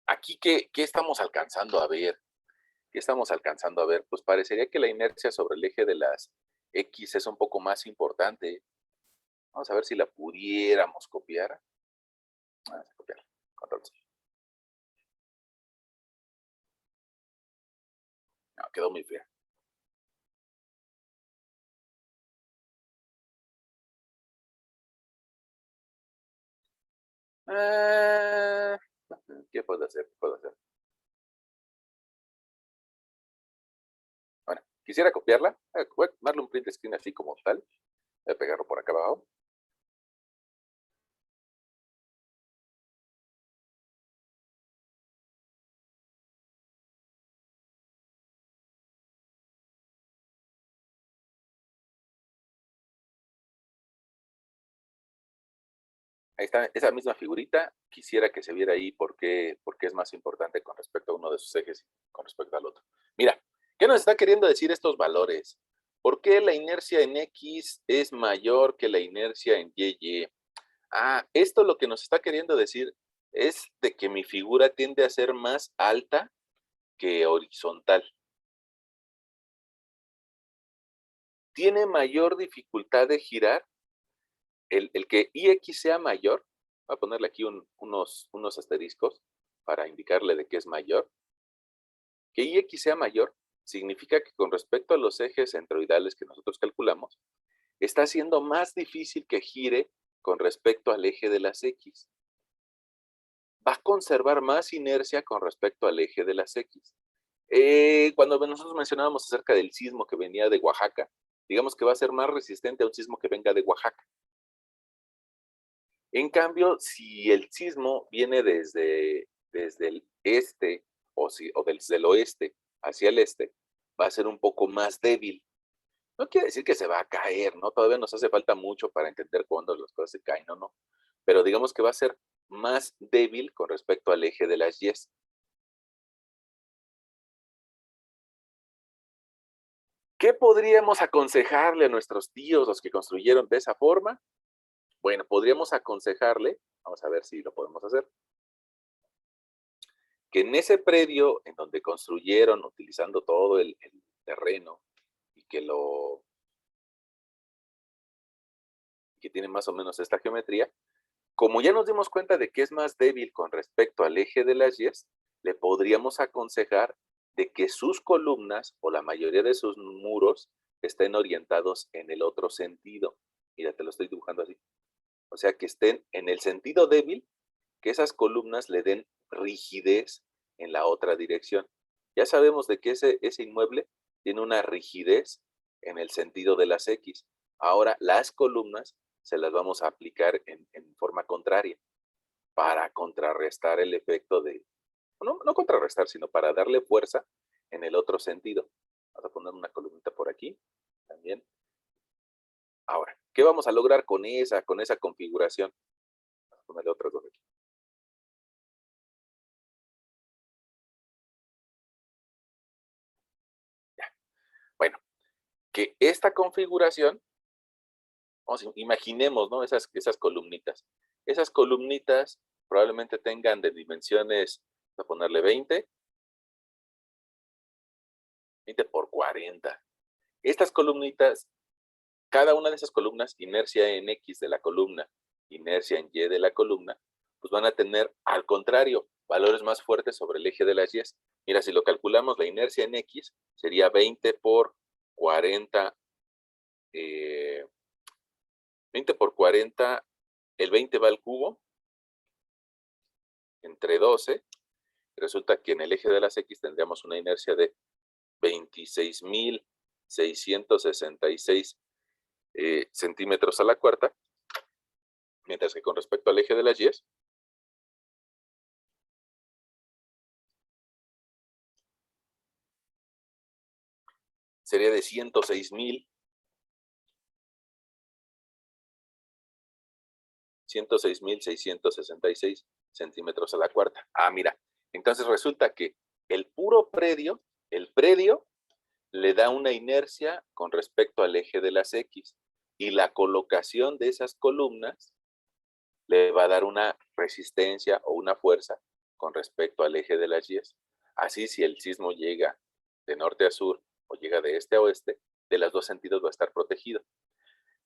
aquí, ¿qué estamos alcanzando a ver? ¿Qué estamos alcanzando a ver? Pues parecería que la inercia sobre el eje de las X es un poco más importante. Vamos a ver si la pudiéramos copiar. Vamos a copiarla. Control C. No, quedó muy fea. ¿Qué puedo hacer? ¿Qué puedo hacer? Bueno, quisiera copiarla. Voy a darle un print screen así como tal. Voy a pegarlo por acá abajo. Ahí está, esa misma figurita. Quisiera que se viera ahí porque es más importante con respecto a uno de sus ejes y con respecto al otro. Mira, ¿qué nos está queriendo decir estos valores? ¿Por qué la inercia en X es mayor que la inercia en YY? Esto lo que nos está queriendo decir es de que mi figura tiende a ser más alta que horizontal. Tiene mayor dificultad de girar. El que IX sea mayor, voy a ponerle aquí unos asteriscos para indicarle de que es mayor. Que IX sea mayor significa que con respecto a los ejes centroidales que nosotros calculamos, está siendo más difícil que gire con respecto al eje de las X. Va a conservar más inercia con respecto al eje de las X. Cuando nosotros mencionábamos acerca del sismo que venía de Oaxaca, digamos que va a ser más resistente a un sismo que venga de Oaxaca. En cambio, si el sismo viene desde el este o desde el oeste hacia el este, va a ser un poco más débil. No quiere decir que se va a caer, ¿no? Todavía nos hace falta mucho para entender cuándo las cosas se caen o no. Pero digamos que va a ser más débil con respecto al eje de las Y's. ¿Qué podríamos aconsejarle a nuestros tíos, los que construyeron de esa forma? Bueno, podríamos aconsejarle, vamos a ver si lo podemos hacer, que en ese predio en donde construyeron utilizando todo el terreno y que tiene más o menos esta geometría, como ya nos dimos cuenta de que es más débil con respecto al eje de las Y's, le podríamos aconsejar de que sus columnas o la mayoría de sus muros estén orientados en el otro sentido. Mira, te lo estoy dibujando así. O sea, que estén en el sentido débil, que esas columnas le den rigidez en la otra dirección. Ya sabemos de que ese inmueble tiene una rigidez en el sentido de las X. Ahora, las columnas se las vamos a aplicar en forma contraria para contrarrestar el efecto de, no contrarrestar, sino para darle fuerza en el otro sentido. Vamos a poner una columnita por aquí también. Ahora, ¿qué vamos a lograr con esa configuración? Vamos a ponerle otras dos aquí. Ya. Bueno, que esta configuración, imaginemos, ¿no? Esas columnitas. Esas columnitas probablemente tengan de dimensiones, vamos a ponerle 20 por 40. Estas columnitas, cada una de esas columnas, inercia en X de la columna, inercia en Y de la columna, pues van a tener, al contrario, valores más fuertes sobre el eje de las Y. Mira, si lo calculamos, la inercia en X sería 20 por 40, 20 por 40, el 20 va al cubo, entre 12, resulta que en el eje de las X tendríamos una inercia de 26.666 centímetros a la cuarta, mientras que con respecto al eje de las Y, sería de 106.666 centímetros a la cuarta. Ah, mira, entonces resulta que el predio le da una inercia con respecto al eje de las X y la colocación de esas columnas le va a dar una resistencia o una fuerza con respecto al eje de las Y. Así, si el sismo llega de norte a sur o llega de este a oeste, de los dos sentidos va a estar protegido.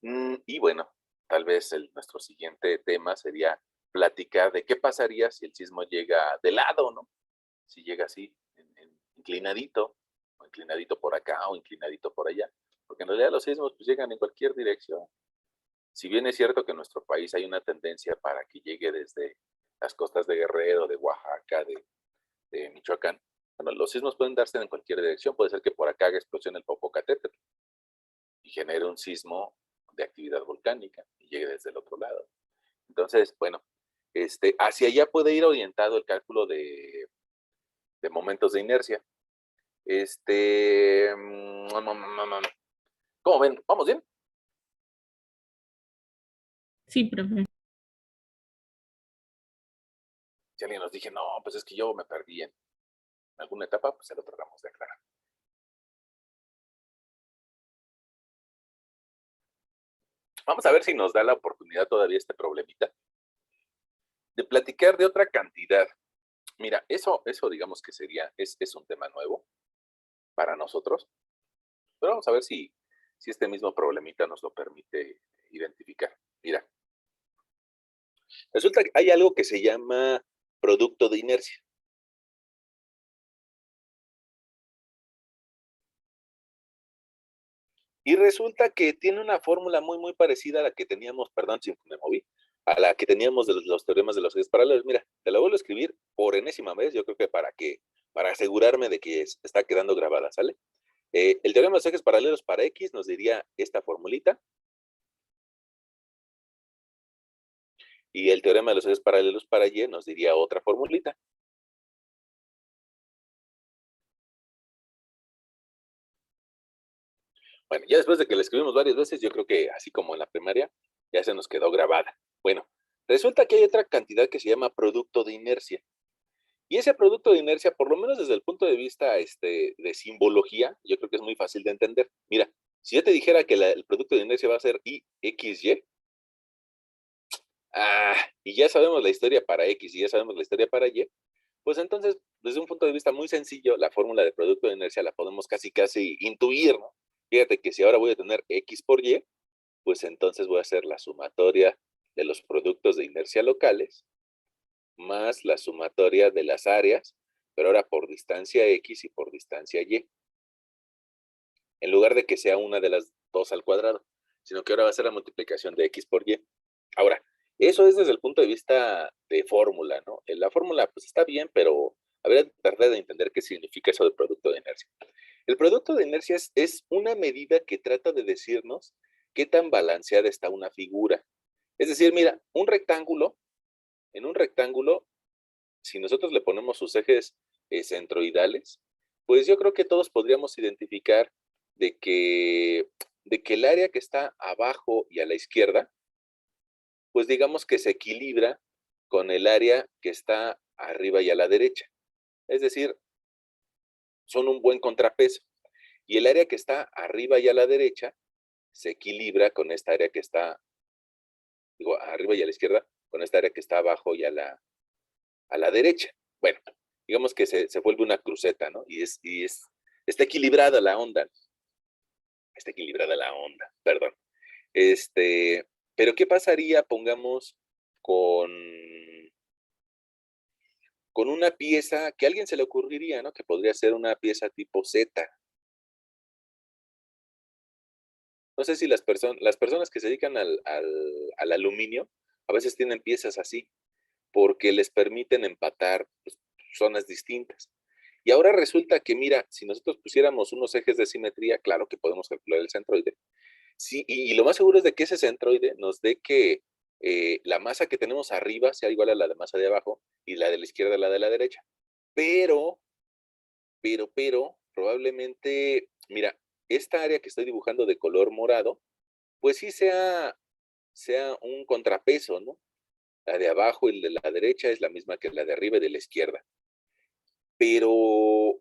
Y bueno, tal vez nuestro siguiente tema sería platicar de qué pasaría si el sismo llega de lado, ¿no? Si llega así, inclinadito, o inclinadito por acá, o inclinadito por allá. Porque en realidad los sismos pues, llegan en cualquier dirección. Si bien es cierto que en nuestro país hay una tendencia para que llegue desde las costas de Guerrero, de Oaxaca, de Michoacán, bueno, los sismos pueden darse en cualquier dirección. Puede ser que por acá haga explosión el Popocatépetl y genere un sismo de actividad volcánica y llegue desde el otro lado. Entonces, bueno, hacia allá puede ir orientado el cálculo de momentos de inercia. ¿Cómo ven? ¿Vamos bien? Sí, profe. Si alguien nos dije, no, pues es que yo me perdí en alguna etapa, pues se lo tratamos de aclarar. Vamos a ver si nos da la oportunidad todavía este problemita de platicar de otra cantidad. Mira, eso digamos que es un tema nuevo para nosotros, pero vamos a ver si este mismo problemita nos lo permite identificar. Mira, resulta que hay algo que se llama producto de inercia. Y resulta que tiene una fórmula muy parecida a la que teníamos, perdón si me moví, a la que teníamos de los teoremas de los ejes paralelos. Mira, te la vuelvo a escribir por enésima vez, yo creo que para asegurarme de que está quedando grabada, ¿sale? El teorema de los ejes paralelos para X nos diría esta formulita. Y el teorema de los ejes paralelos para Y nos diría otra formulita. Bueno, ya después de que la escribimos varias veces, yo creo que así como en la primaria, ya se nos quedó grabada. Bueno, resulta que hay otra cantidad que se llama producto de inercia. Y ese producto de inercia, por lo menos desde el punto de vista de simbología, yo creo que es muy fácil de entender. Mira, si yo te dijera que el producto de inercia va a ser IXY, y ya sabemos la historia para X y ya sabemos la historia para Y, Pues entonces, desde un punto de vista muy sencillo, la fórmula de producto de inercia la podemos casi intuir, ¿no? Fíjate que si ahora voy a tener X por Y, pues entonces voy a hacer la sumatoria de los productos de inercia locales más la sumatoria de las áreas, pero ahora por distancia X y por distancia Y. En lugar de que sea una de las dos al cuadrado, sino que ahora va a ser la multiplicación de X por Y. Ahora, eso es desde el punto de vista de fórmula, ¿no? La fórmula, pues está bien, pero habría que tratar de entender qué significa eso de producto de inercia. El producto de inercia es una medida que trata de decirnos qué tan balanceada está una figura. Es decir, mira, en un rectángulo, si nosotros le ponemos sus ejes centroidales, pues yo creo que todos podríamos identificar de que, de que el área que está abajo y a la izquierda, pues digamos que se equilibra con el área que está arriba y a la derecha. Es decir, son un buen contrapeso. Y el área que está arriba y a la derecha se equilibra con esta área que está, digo, arriba y a la izquierda, con esta área que está abajo y a la derecha. Bueno, digamos que se vuelve una cruceta, ¿no? Está equilibrada la onda. Está equilibrada la onda, perdón. Pero ¿qué pasaría, pongamos, con, con una pieza que a alguien se le ocurriría, ¿no? Que podría ser una pieza tipo Z. No sé si las personas que se dedican al aluminio a veces tienen piezas así, porque les permiten empatar pues, zonas distintas. Y ahora resulta que, mira, si nosotros pusiéramos unos ejes de simetría, claro que podemos calcular el centroide. Sí, y lo más seguro es de que ese centroide nos dé que la masa que tenemos arriba sea igual a la de masa de abajo y la de la izquierda a la de la derecha. Pero, probablemente, mira, esta área que estoy dibujando de color morado, pues sí sea un contrapeso, ¿no? La de abajo y de la derecha es la misma que la de arriba y de la izquierda. Pero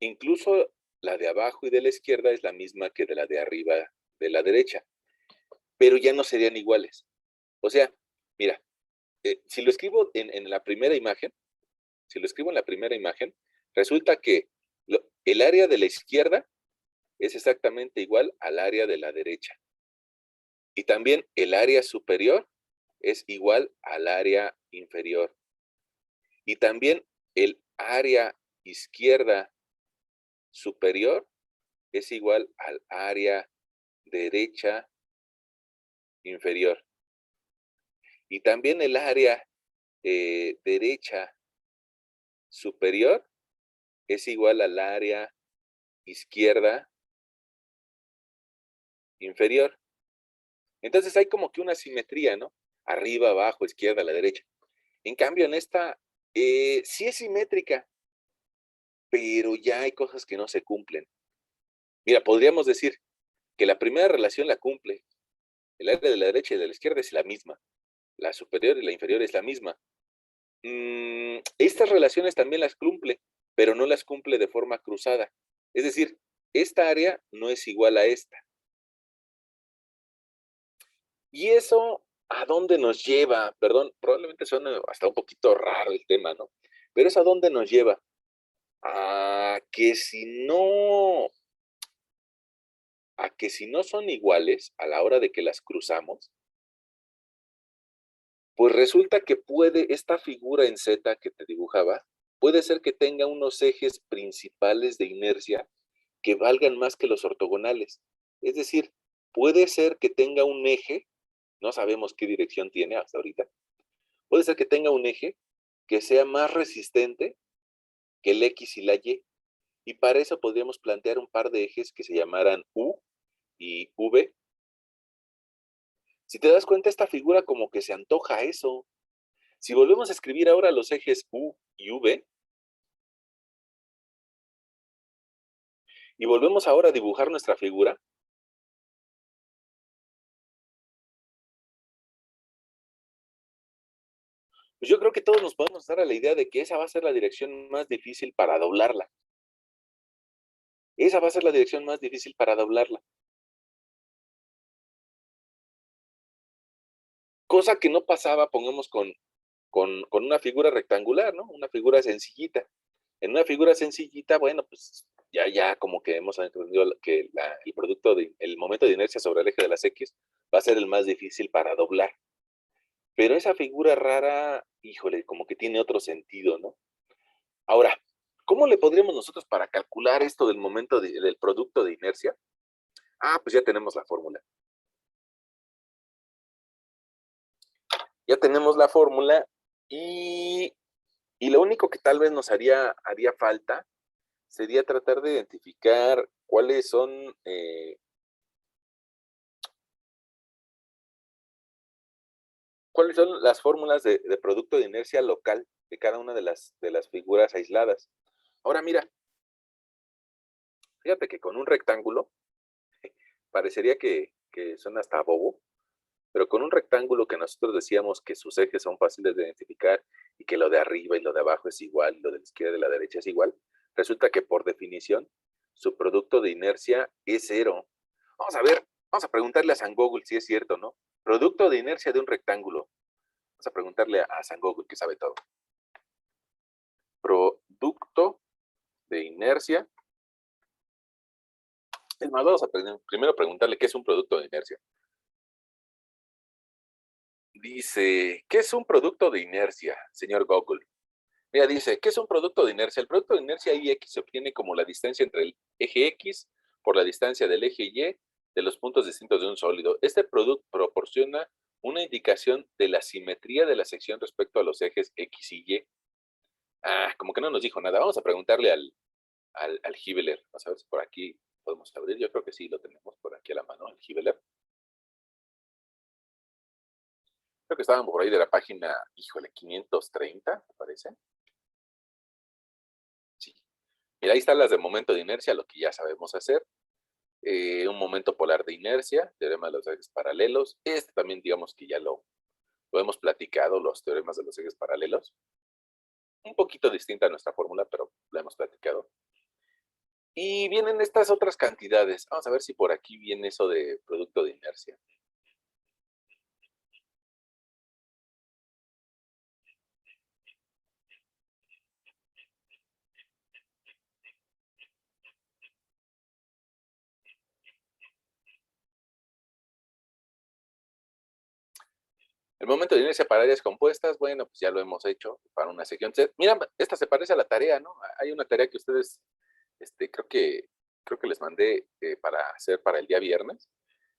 incluso la de abajo y de la izquierda es la misma que de la de arriba de la derecha. Pero ya no serían iguales. O sea, mira, si lo escribo en la primera imagen, resulta que el área de la izquierda es exactamente igual al área de la derecha. Y también el área superior es igual al área inferior. Y también el área izquierda superior es igual al área derecha inferior. Y también el área derecha superior es igual al área izquierda inferior. Entonces hay como que una simetría, ¿no? Arriba, abajo, izquierda, a la derecha. En cambio, en esta sí es simétrica, pero ya hay cosas que no se cumplen. Mira, podríamos decir que la primera relación la cumple. El área de la derecha y de la izquierda es la misma. La superior y la inferior es la misma. Estas relaciones también las cumple, pero no las cumple de forma cruzada. Es decir, esta área no es igual a esta. ¿Y eso a dónde nos lleva? Perdón, probablemente suene hasta un poquito raro el tema, ¿no? Pero ¿eso a dónde nos lleva? A que si no son iguales a la hora de que las cruzamos, pues resulta que esta figura en Z que te dibujaba, puede ser que tenga unos ejes principales de inercia que valgan más que los ortogonales. Es decir, puede ser que tenga un eje, no sabemos qué dirección tiene hasta ahorita, puede ser que tenga un eje que sea más resistente que el X y la Y. Y para eso podríamos plantear un par de ejes que se llamaran U y V. Si te das cuenta, esta figura como que se antoja a eso. Si volvemos a escribir ahora los ejes U y V, y volvemos ahora a dibujar nuestra figura, pues yo creo que todos nos podemos dar a la idea de que esa va a ser la dirección más difícil para doblarla. Esa va a ser la dirección más difícil para doblarla. Cosa que no pasaba, pongamos, con con una figura rectangular, ¿no? Una figura sencillita. En una figura sencillita, bueno, pues ya como que hemos entendido que el producto, el momento de inercia sobre el eje de las X va a ser el más difícil para doblar. Pero esa figura rara, híjole, como que tiene otro sentido, ¿no? Ahora, ¿cómo le podríamos nosotros para calcular esto del momento del producto de inercia? Ah, pues ya tenemos la fórmula. Ya tenemos la fórmula y lo único que tal vez nos haría falta sería tratar de identificar cuáles son las fórmulas de producto de inercia local de cada una de las figuras aisladas. Ahora mira, fíjate que con un rectángulo, parecería que suena hasta bobo, pero con un rectángulo que nosotros decíamos que sus ejes son fáciles de identificar y que lo de arriba y lo de abajo es igual, y lo de la izquierda y la derecha es igual, resulta que por definición su producto de inercia es cero. Vamos a ver, vamos a preguntarle a San Google si es cierto, ¿no? Producto de inercia de un rectángulo. Vamos a preguntarle a San Google, que sabe todo. Producto de inercia. Es más, vamos a primero preguntarle qué es un producto de inercia. Dice, ¿qué es un producto de inercia, señor Google? Mira, dice, ¿qué es un producto de inercia? El producto de inercia IX se obtiene como la distancia entre el eje X por la distancia del eje Y de los puntos distintos de un sólido. Este producto proporciona una indicación de la simetría de la sección respecto a los ejes X y Y. Ah, como que no nos dijo nada. Vamos a preguntarle al Giveler. Vamos a ver si por aquí podemos abrir. Yo creo que sí lo tenemos por aquí a la mano, el Giveler. Creo que estábamos por ahí de la página, híjole, 530, me parece. Sí. Mira, ahí están las de momento de inercia, lo que ya sabemos hacer. Un momento polar de inercia, teorema de los ejes paralelos. Este también, digamos que ya lo hemos platicado, los teoremas de los ejes paralelos. Un poquito distinta a nuestra fórmula, pero la hemos platicado. Y vienen estas otras cantidades. Vamos a ver si por aquí viene eso de producto de inercia. El momento de inercia para áreas compuestas, bueno, pues ya lo hemos hecho para una sección. Mira, esta se parece a la tarea, ¿no? Hay una tarea que ustedes, creo que les mandé para hacer para el día viernes.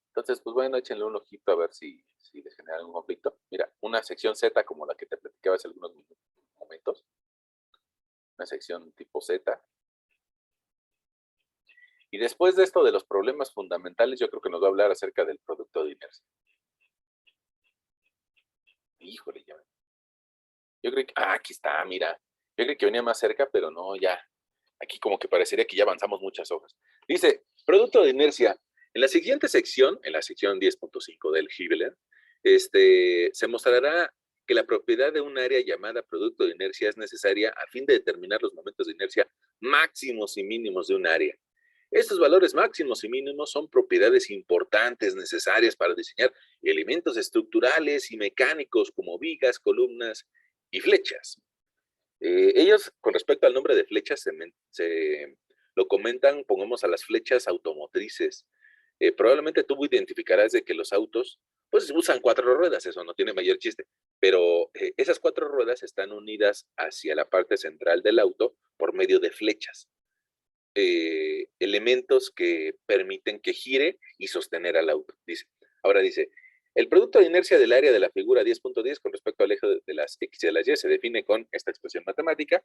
Entonces, pues bueno, échenle un ojito a ver si les genera algún conflicto. Mira, una sección Z como la que te platicaba hace algunos momentos. Una sección tipo Z. Y después de esto de los problemas fundamentales, yo creo que nos va a hablar acerca del producto de inercia. Híjole, ya. Yo creo que, aquí está, mira. Yo creo que venía más cerca, pero no, ya. Aquí como que parecería que ya avanzamos muchas hojas. Dice, producto de inercia. En la siguiente sección, en la sección 10.5 del Giveler, se mostrará que la propiedad de un área llamada producto de inercia es necesaria a fin de determinar los momentos de inercia máximos y mínimos de un área. Estos valores máximos y mínimos son propiedades importantes necesarias para diseñar elementos estructurales y mecánicos como vigas, columnas y flechas. Ellos, con respecto al nombre de flechas, se lo comentan, pongamos a las flechas automotrices. Probablemente tú identificarás de que los autos, pues usan 4 ruedas, eso no tiene mayor chiste, pero esas 4 ruedas están unidas hacia la parte central del auto por medio de flechas. Elementos que permiten que gire y sostener al auto, dice. Ahora dice, el producto de inercia del área de la figura 10.10 con respecto al eje de las X y de las Y se define con esta expresión matemática.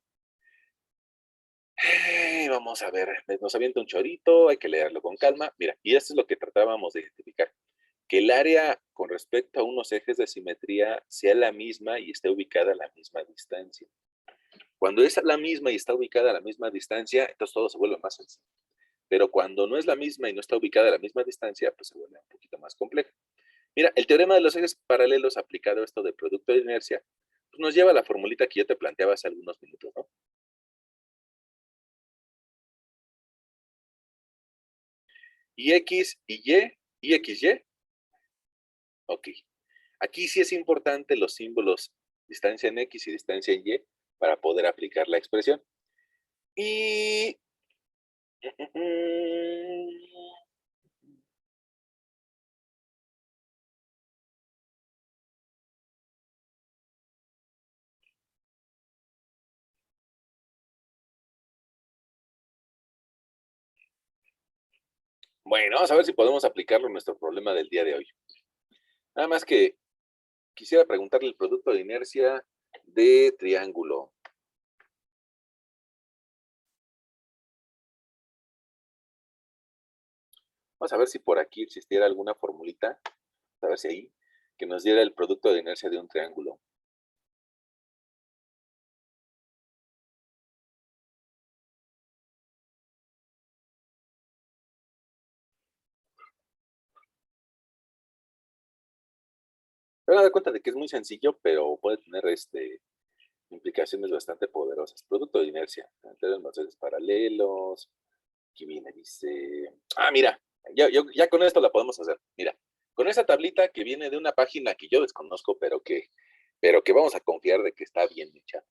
Vamos a ver, nos avienta un chorito, hay que leerlo con calma. Mira, y esto es lo que tratábamos de identificar. Que el área con respecto a unos ejes de simetría sea la misma y esté ubicada a la misma distancia. Cuando es la misma y está ubicada a la misma distancia, entonces todo se vuelve más sencillo. Pero cuando no es la misma y no está ubicada a la misma distancia, pues se vuelve un poquito más complejo. Mira, el teorema de los ejes paralelos aplicado a esto de producto de inercia, pues nos lleva a la formulita que yo te planteaba hace algunos minutos, ¿no? Y X y Y, X, Y. Ok. Aquí sí es importante los símbolos distancia en X y distancia en Y, para poder aplicar la expresión. Y... Bueno, vamos a ver si podemos aplicarlo en nuestro problema del día de hoy. Nada más que quisiera preguntarle el producto de inercia de triángulo. Vamos a ver si por aquí existiera alguna formulita, a ver si ahí, que nos diera el producto de inercia de un triángulo. Me voy a dar cuenta de que es muy sencillo, pero puede tener implicaciones bastante poderosas. Producto de inercia, entre los paralelos. Aquí viene, dice... Ah, mira, ya con esto la podemos hacer. Mira, con esa tablita que viene de una página que yo desconozco, pero que vamos a confiar de que está bien hecha,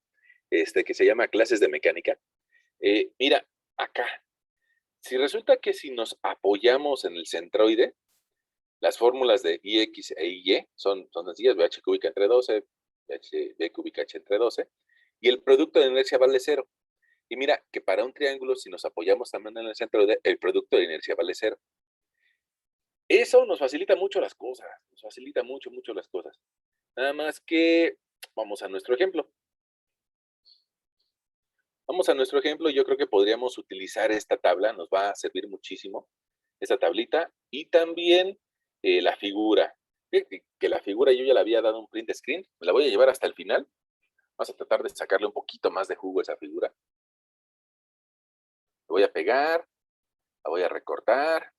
que se llama Clases de Mecánica. Mira, acá, si nos apoyamos en el centroide, las fórmulas de IX e Y son sencillas, BH cúbica entre 12, B cúbica H entre 12, y el producto de inercia vale 0. Y mira que para un triángulo, si nos apoyamos también en el centroide, el producto de inercia vale 0. Eso nos facilita mucho las cosas, nos facilita mucho las cosas. Nada más que vamos a nuestro ejemplo. Vamos a nuestro ejemplo, yo creo que podríamos utilizar esta tabla, nos va a servir muchísimo, esta tablita, y también la figura. Fíjate que la figura yo ya le había dado un print screen, me la voy a llevar hasta el final. Vamos a tratar de sacarle un poquito más de jugo a esa figura. La voy a pegar, la voy a recortar.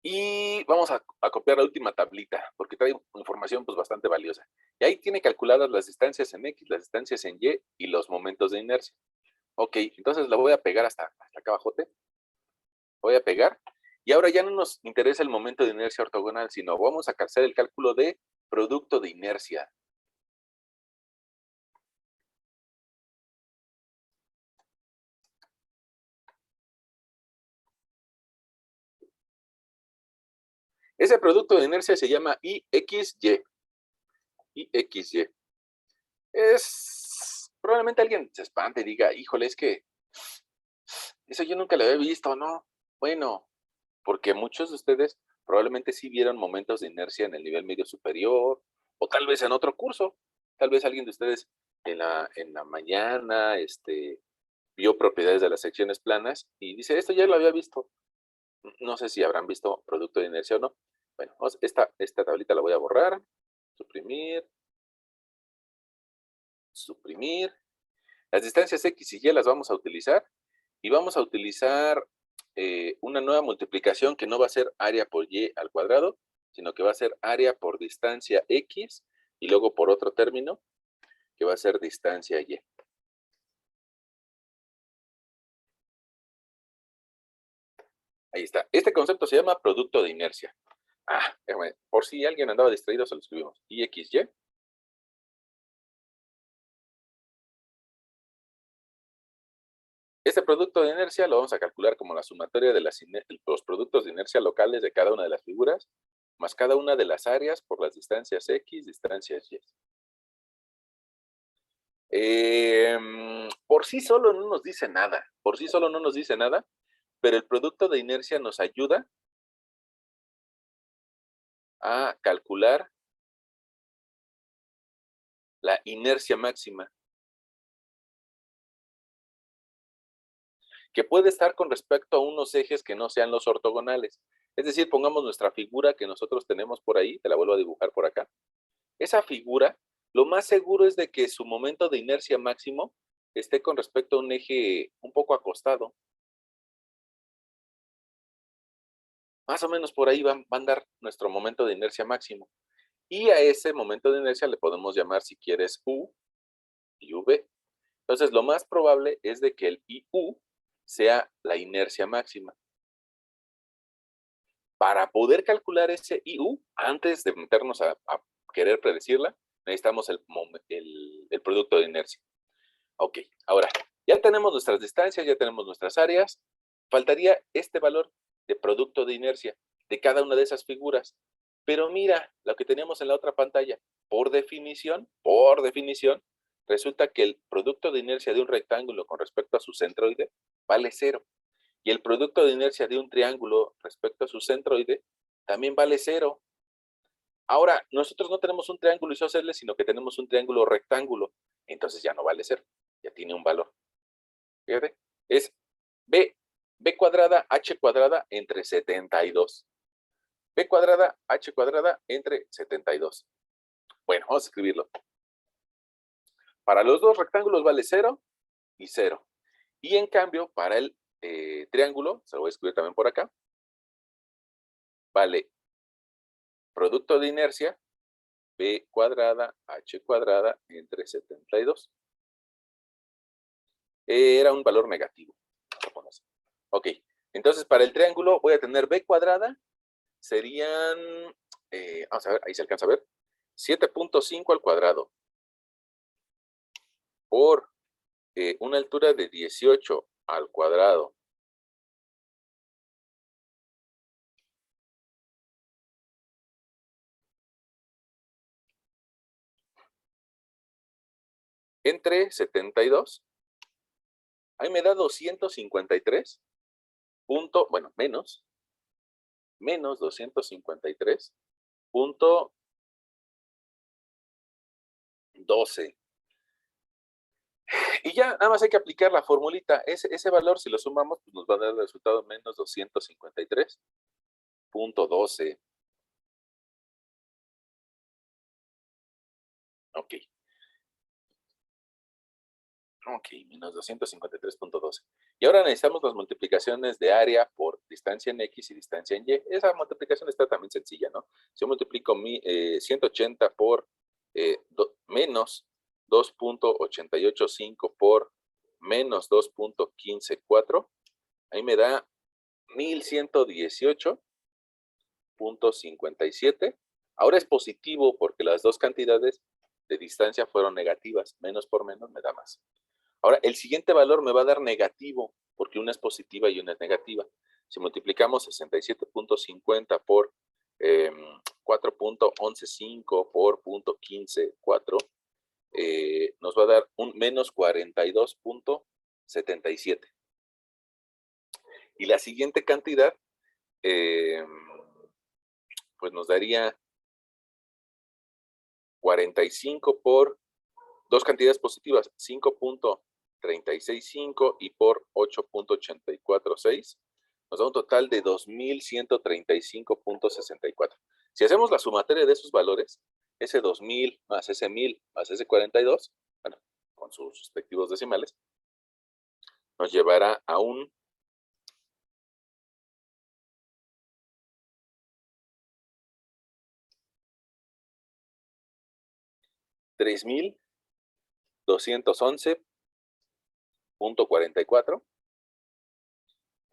Y vamos a copiar la última tablita, porque trae información pues bastante valiosa. Y ahí tiene calculadas las distancias en X, las distancias en Y y los momentos de inercia. Ok, entonces la voy a pegar hasta acá abajote. Voy a pegar. Y ahora ya no nos interesa el momento de inercia ortogonal, sino vamos a hacer el cálculo de producto de inercia. Ese producto de inercia se llama IXY. IXY. Probablemente alguien se espante y diga, híjole, es que eso yo nunca lo había visto, ¿no? Bueno, porque muchos de ustedes probablemente sí vieron momentos de inercia en el nivel medio superior, o tal vez en otro curso. Tal vez alguien de ustedes en la mañana vio propiedades de las secciones planas y dice, esto ya lo había visto. No sé si habrán visto producto de inercia o no. Bueno, esta tablita la voy a borrar, suprimir, suprimir. Las distancias X y Y las vamos a utilizar y vamos a utilizar una nueva multiplicación que no va a ser área por Y al cuadrado, sino que va a ser área por distancia X y luego por otro término que va a ser distancia Y. Ahí está. Este concepto se llama producto de inercia. Por si alguien andaba distraído, se lo escribimos. IXY. Este producto de inercia lo vamos a calcular como la sumatoria de los productos de inercia locales de cada una de las figuras, más cada una de las áreas por las distancias X, distancias Y. Por sí solo no nos dice nada, pero el producto de inercia nos ayuda a calcular la inercia máxima, que puede estar con respecto a unos ejes que no sean los ortogonales. Es decir, pongamos nuestra figura que nosotros tenemos por ahí, te la vuelvo a dibujar por acá. Esa figura, lo más seguro es de que su momento de inercia máximo esté con respecto a un eje un poco acostado. Más o menos por ahí va a andar nuestro momento de inercia máximo. Y a ese momento de inercia le podemos llamar, si quieres, U y V. Entonces, lo más probable es de que el IU sea la inercia máxima. Para poder calcular ese IU, antes de meternos a querer predecirla, necesitamos el producto de inercia. Ok, ahora, ya tenemos nuestras distancias, ya tenemos nuestras áreas. Faltaría este valor de producto de inercia de cada una de esas figuras. Pero mira, lo que teníamos en la otra pantalla, por definición, resulta que el producto de inercia de un rectángulo con respecto a su centroide vale 0. Y el producto de inercia de un triángulo respecto a su centroide también vale 0. Ahora, nosotros no tenemos un triángulo isósceles, sino que tenemos un triángulo rectángulo. Entonces ya no vale 0, ya tiene un valor. Fíjate, es b cuadrada h cuadrada entre 72. B cuadrada h cuadrada entre 72. Bueno, vamos a escribirlo. Para los dos rectángulos vale 0 y 0. Y en cambio, para el triángulo, se lo voy a escribir también por acá, vale producto de inercia, b cuadrada h cuadrada entre 72. Era un valor negativo. Ok, entonces para el triángulo voy a tener b cuadrada, serían, vamos a ver, ahí se alcanza a ver, 7.5 al cuadrado por una altura de 18 al cuadrado entre 72, ahí me da 253 punto, bueno, menos 253.12. Y ya, nada más hay que aplicar la formulita. Ese valor, si lo sumamos, pues nos va a dar el resultado menos 253.12. Ok. Ok, menos 253.12. Y ahora necesitamos las multiplicaciones de área por distancia en X y distancia en Y. Esa multiplicación está también sencilla, ¿no? Si yo multiplico 180 por menos 2.885 por menos 2.154, ahí me da 1118.57. Ahora es positivo porque las dos cantidades de distancia fueron negativas. Menos por menos me da más. Ahora, el siguiente valor me va a dar negativo, porque una es positiva y una es negativa. Si multiplicamos 67.50 por 4.115 por 0.154, nos va a dar un menos 42.77. Y la siguiente cantidad, pues nos daría 45 por dos cantidades positivas, 5.365 y por 8.846, nos da un total de 2.135.64. Si hacemos la sumatoria de esos valores, ese 2.000 más ese 1.000 más ese 42, bueno, con sus respectivos decimales, nos llevará a un 3.211.44.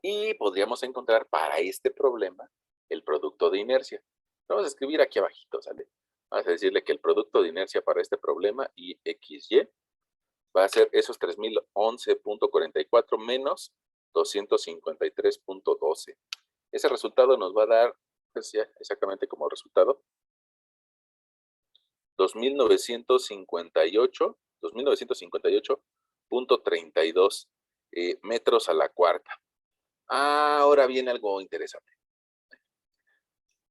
Y podríamos encontrar para este problema el producto de inercia. Vamos a escribir aquí abajito, ¿sale? Vamos a decirle que el producto de inercia para este problema, IXY, va a ser esos 3011.44 menos 253.12. Ese resultado nos va a dar, pues ya exactamente como resultado, 2.958.32 metros a la cuarta. Ahora viene algo interesante.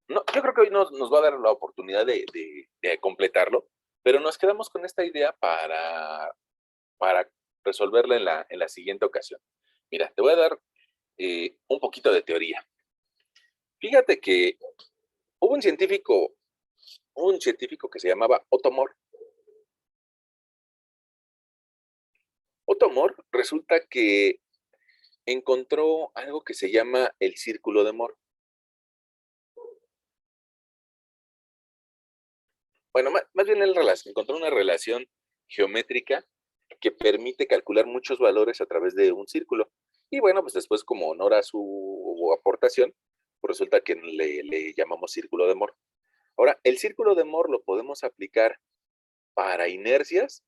No, yo creo que hoy nos va a dar la oportunidad de completarlo, pero nos quedamos con esta idea para resolverla en la siguiente ocasión. Mira, te voy a dar un poquito de teoría. Fíjate que hubo un científico que se llamaba Otto Moore. Otto Moore resulta que encontró algo que se llama el círculo de Moore. Bueno, más bien él encontró una relación geométrica que permite calcular muchos valores a través de un círculo. Y bueno, pues después, como honor a su aportación, pues resulta que le llamamos círculo de Moore. Ahora, el círculo de Moore lo podemos aplicar para inercias.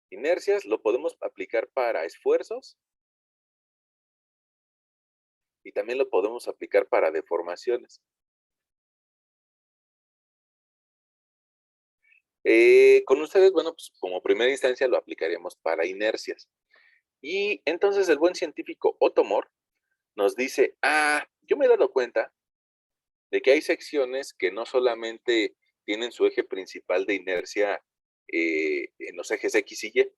Inercias lo podemos aplicar para esfuerzos y también lo podemos aplicar para deformaciones. Con ustedes, bueno, pues como primera instancia lo aplicaríamos para inercias. Y entonces el buen científico Otto Moore nos dice, yo me he dado cuenta de que hay secciones que no solamente tienen su eje principal de inercia en los ejes X y Y.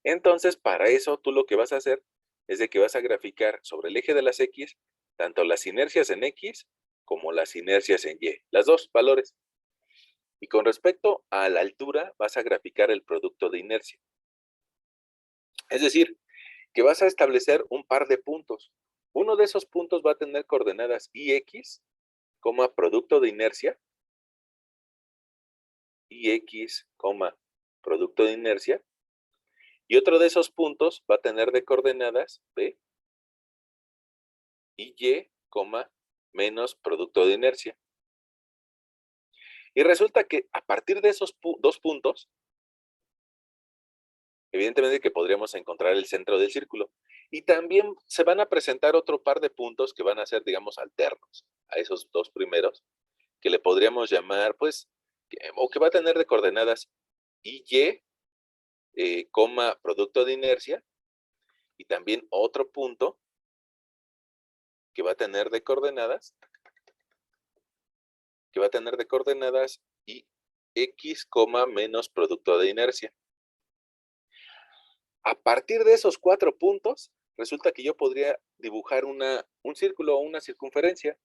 Entonces, para eso tú lo que vas a hacer es de que vas a graficar sobre el eje de las X tanto las inercias en X como las inercias en Y, las dos valores. Y con respecto a la altura, vas a graficar el producto de inercia. Es decir, que vas a establecer un par de puntos. Uno de esos puntos va a tener coordenadas IX, producto de inercia, IX, producto de inercia, y otro de esos puntos va a tener de coordenadas B y Y, menos producto de inercia. Y resulta que a partir de esos dos puntos, evidentemente que podríamos encontrar el centro del círculo. Y también se van a presentar otro par de puntos que van a ser, digamos, alternos a esos dos primeros, que le podríamos llamar, pues, o que va a tener de coordenadas IY, producto de inercia, y también otro punto que va a tener de coordenadas, y X, menos producto de inercia. A partir de esos 4 puntos, resulta que yo podría dibujar un círculo o una circunferencia.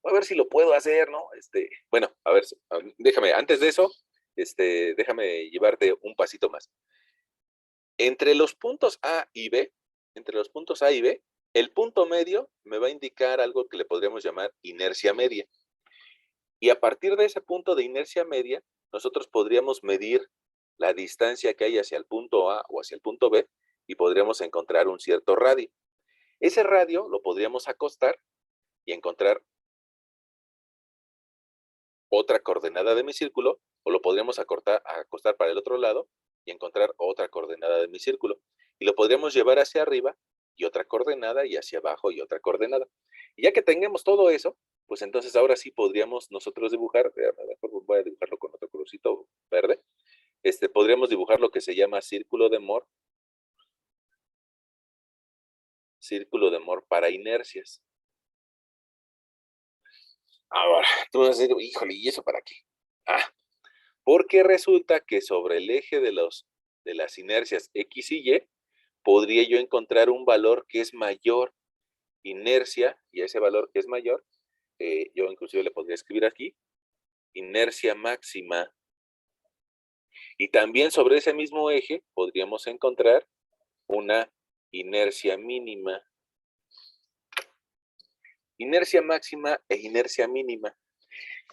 A ver si lo puedo hacer, ¿no? Bueno, a ver, déjame, antes de eso, déjame llevarte un pasito más. Entre los puntos A y B, el punto medio me va a indicar algo que le podríamos llamar inercia media. Y a partir de ese punto de inercia media, nosotros podríamos medir la distancia que hay hacia el punto A o hacia el punto B y podríamos encontrar un cierto radio. Ese radio lo podríamos acostar y encontrar otra coordenada de mi círculo, o lo podríamos acostar para el otro lado y encontrar otra coordenada de mi círculo. Y lo podríamos llevar hacia arriba y otra coordenada, y hacia abajo y otra coordenada. Y ya que tengamos todo eso, pues entonces ahora sí podríamos nosotros dibujar, voy a dibujarlo con otro colorcito verde, podríamos dibujar lo que se llama círculo de Moore para inercias. Ahora, tú vas a decir, híjole, ¿y eso para qué? Porque resulta que sobre el eje de las inercias X y Y, podría yo encontrar un valor que es mayor inercia, y ese valor que es mayor, yo inclusive le podría escribir aquí, inercia máxima. Y también sobre ese mismo eje podríamos encontrar una inercia mínima. Inercia máxima e inercia mínima.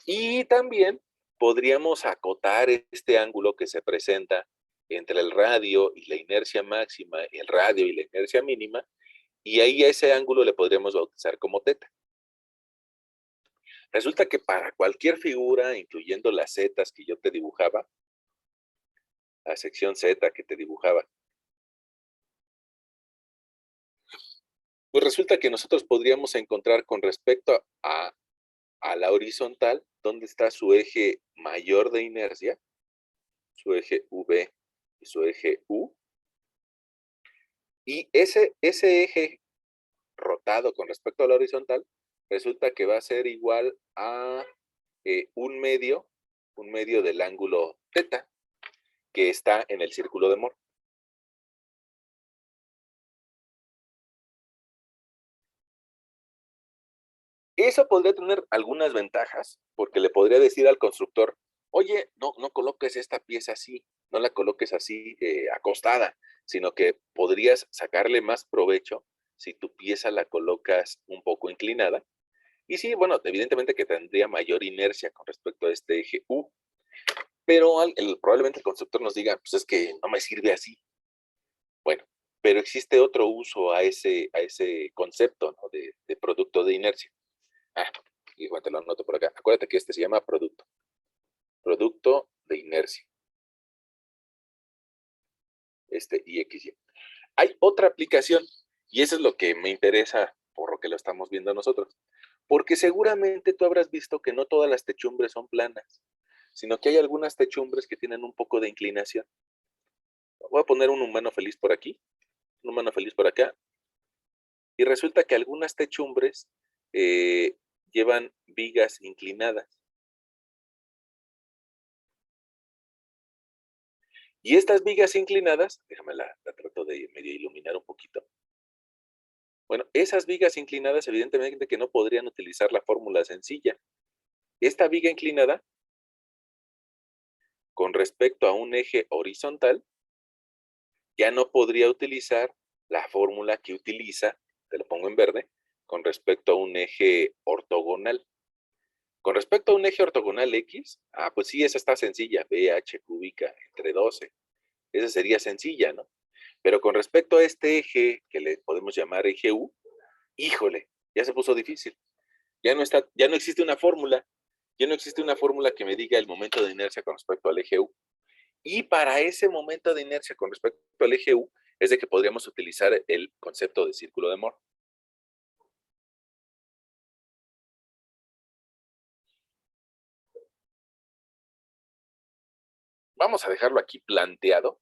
Y también podríamos acotar este ángulo que se presenta entre el radio y la inercia máxima, el radio y la inercia mínima, y ahí a ese ángulo le podríamos bautizar como teta. Resulta que para cualquier figura, incluyendo las zetas que yo te dibujaba, la sección Z que te dibujaba, pues resulta que nosotros podríamos encontrar con respecto a la horizontal, ¿dónde está su eje mayor de inercia? Su eje V y su eje U. Y ese eje rotado con respecto a la horizontal, resulta que va a ser igual a un medio del ángulo θ que está en el círculo de Moore. Eso podría tener algunas ventajas, porque le podría decir al constructor, oye, no coloques esta pieza así, no la coloques así acostada, sino que podrías sacarle más provecho si tu pieza la colocas un poco inclinada. Y sí, bueno, evidentemente que tendría mayor inercia con respecto a este eje U, pero probablemente el constructor nos diga, pues es que no me sirve así. Bueno, pero existe otro uso a ese concepto, ¿no? de producto de inercia. Igual te lo anoto por acá. Acuérdate que este se llama producto. Producto de inercia. IXY. Hay otra aplicación, y eso es lo que me interesa por lo que lo estamos viendo nosotros. Porque seguramente tú habrás visto que no todas las techumbres son planas, sino que hay algunas techumbres que tienen un poco de inclinación. Voy a poner un humano feliz por aquí, un humano feliz por acá, y resulta que algunas techumbres llevan vigas inclinadas. Y estas vigas inclinadas, déjame la trato de medio iluminar un poquito. Bueno, esas vigas inclinadas evidentemente que no podrían utilizar la fórmula sencilla. Esta viga inclinada, con respecto a un eje horizontal, ya no podría utilizar la fórmula que utiliza, te lo pongo en verde, con respecto a un eje ortogonal. Con respecto a un eje ortogonal X, pues sí, esa está sencilla, BH cúbica entre 12. Esa sería sencilla, ¿no? Pero con respecto a este eje, que le podemos llamar eje U, híjole, ya se puso difícil. Ya no existe una fórmula. Ya no existe una fórmula que me diga el momento de inercia con respecto al eje U. Y para ese momento de inercia con respecto al eje U, es de que podríamos utilizar el concepto de círculo de Moore. Vamos a dejarlo aquí planteado.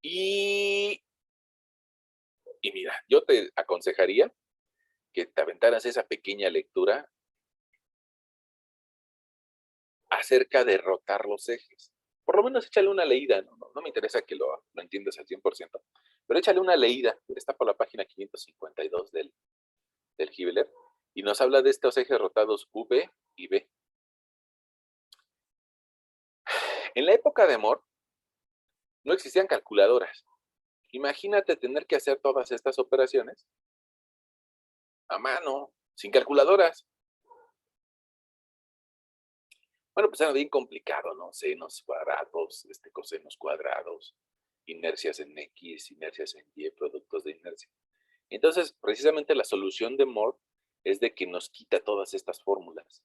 Y mira, yo te aconsejaría que te aventaras esa pequeña lectura acerca de rotar los ejes. Por lo menos échale una leída, no me interesa que lo entiendas al 100%, pero échale una leída. Está por la página 552 del Hibbeler y nos habla de estos ejes rotados V y B. En la época de Moore no existían calculadoras. Imagínate tener que hacer todas estas operaciones a mano, sin calculadoras. Bueno, pues era bien complicado, ¿no? Senos cuadrados, cosenos cuadrados, inercias en X, inercias en Y, productos de inercia. Entonces, precisamente la solución de Moore es de que nos quita todas estas fórmulas.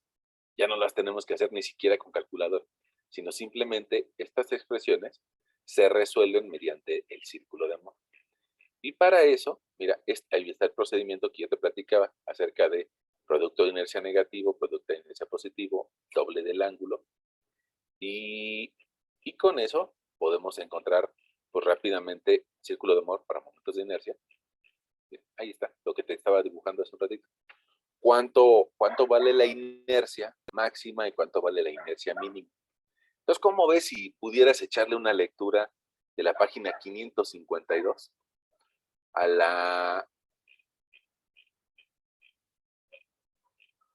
Ya no las tenemos que hacer ni siquiera con calculador, sino simplemente estas expresiones se resuelven mediante el círculo de Moore. Y para eso, mira, ahí está el procedimiento que yo te platicaba acerca de producto de inercia negativo, producto de inercia positivo, doble del ángulo. Y con eso podemos encontrar pues, rápidamente círculo de Moore para momentos de inercia. Ahí está, lo que te estaba dibujando hace un ratito. ¿Cuánto vale la inercia máxima y cuánto vale la inercia mínima? Entonces, ¿cómo ves si pudieras echarle una lectura de la página 552 a la...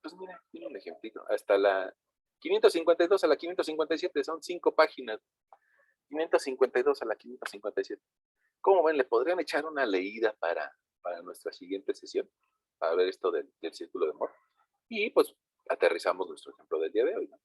Pues mira, tiene un ejemplito. Hasta la 552 a la 557, son 5 páginas. 552 a la 557. ¿Cómo ven? ¿Le podrían echar una leída para nuestra siguiente sesión? Para ver esto del círculo de Moore. Y pues aterrizamos nuestro ejemplo del día de hoy, ¿no?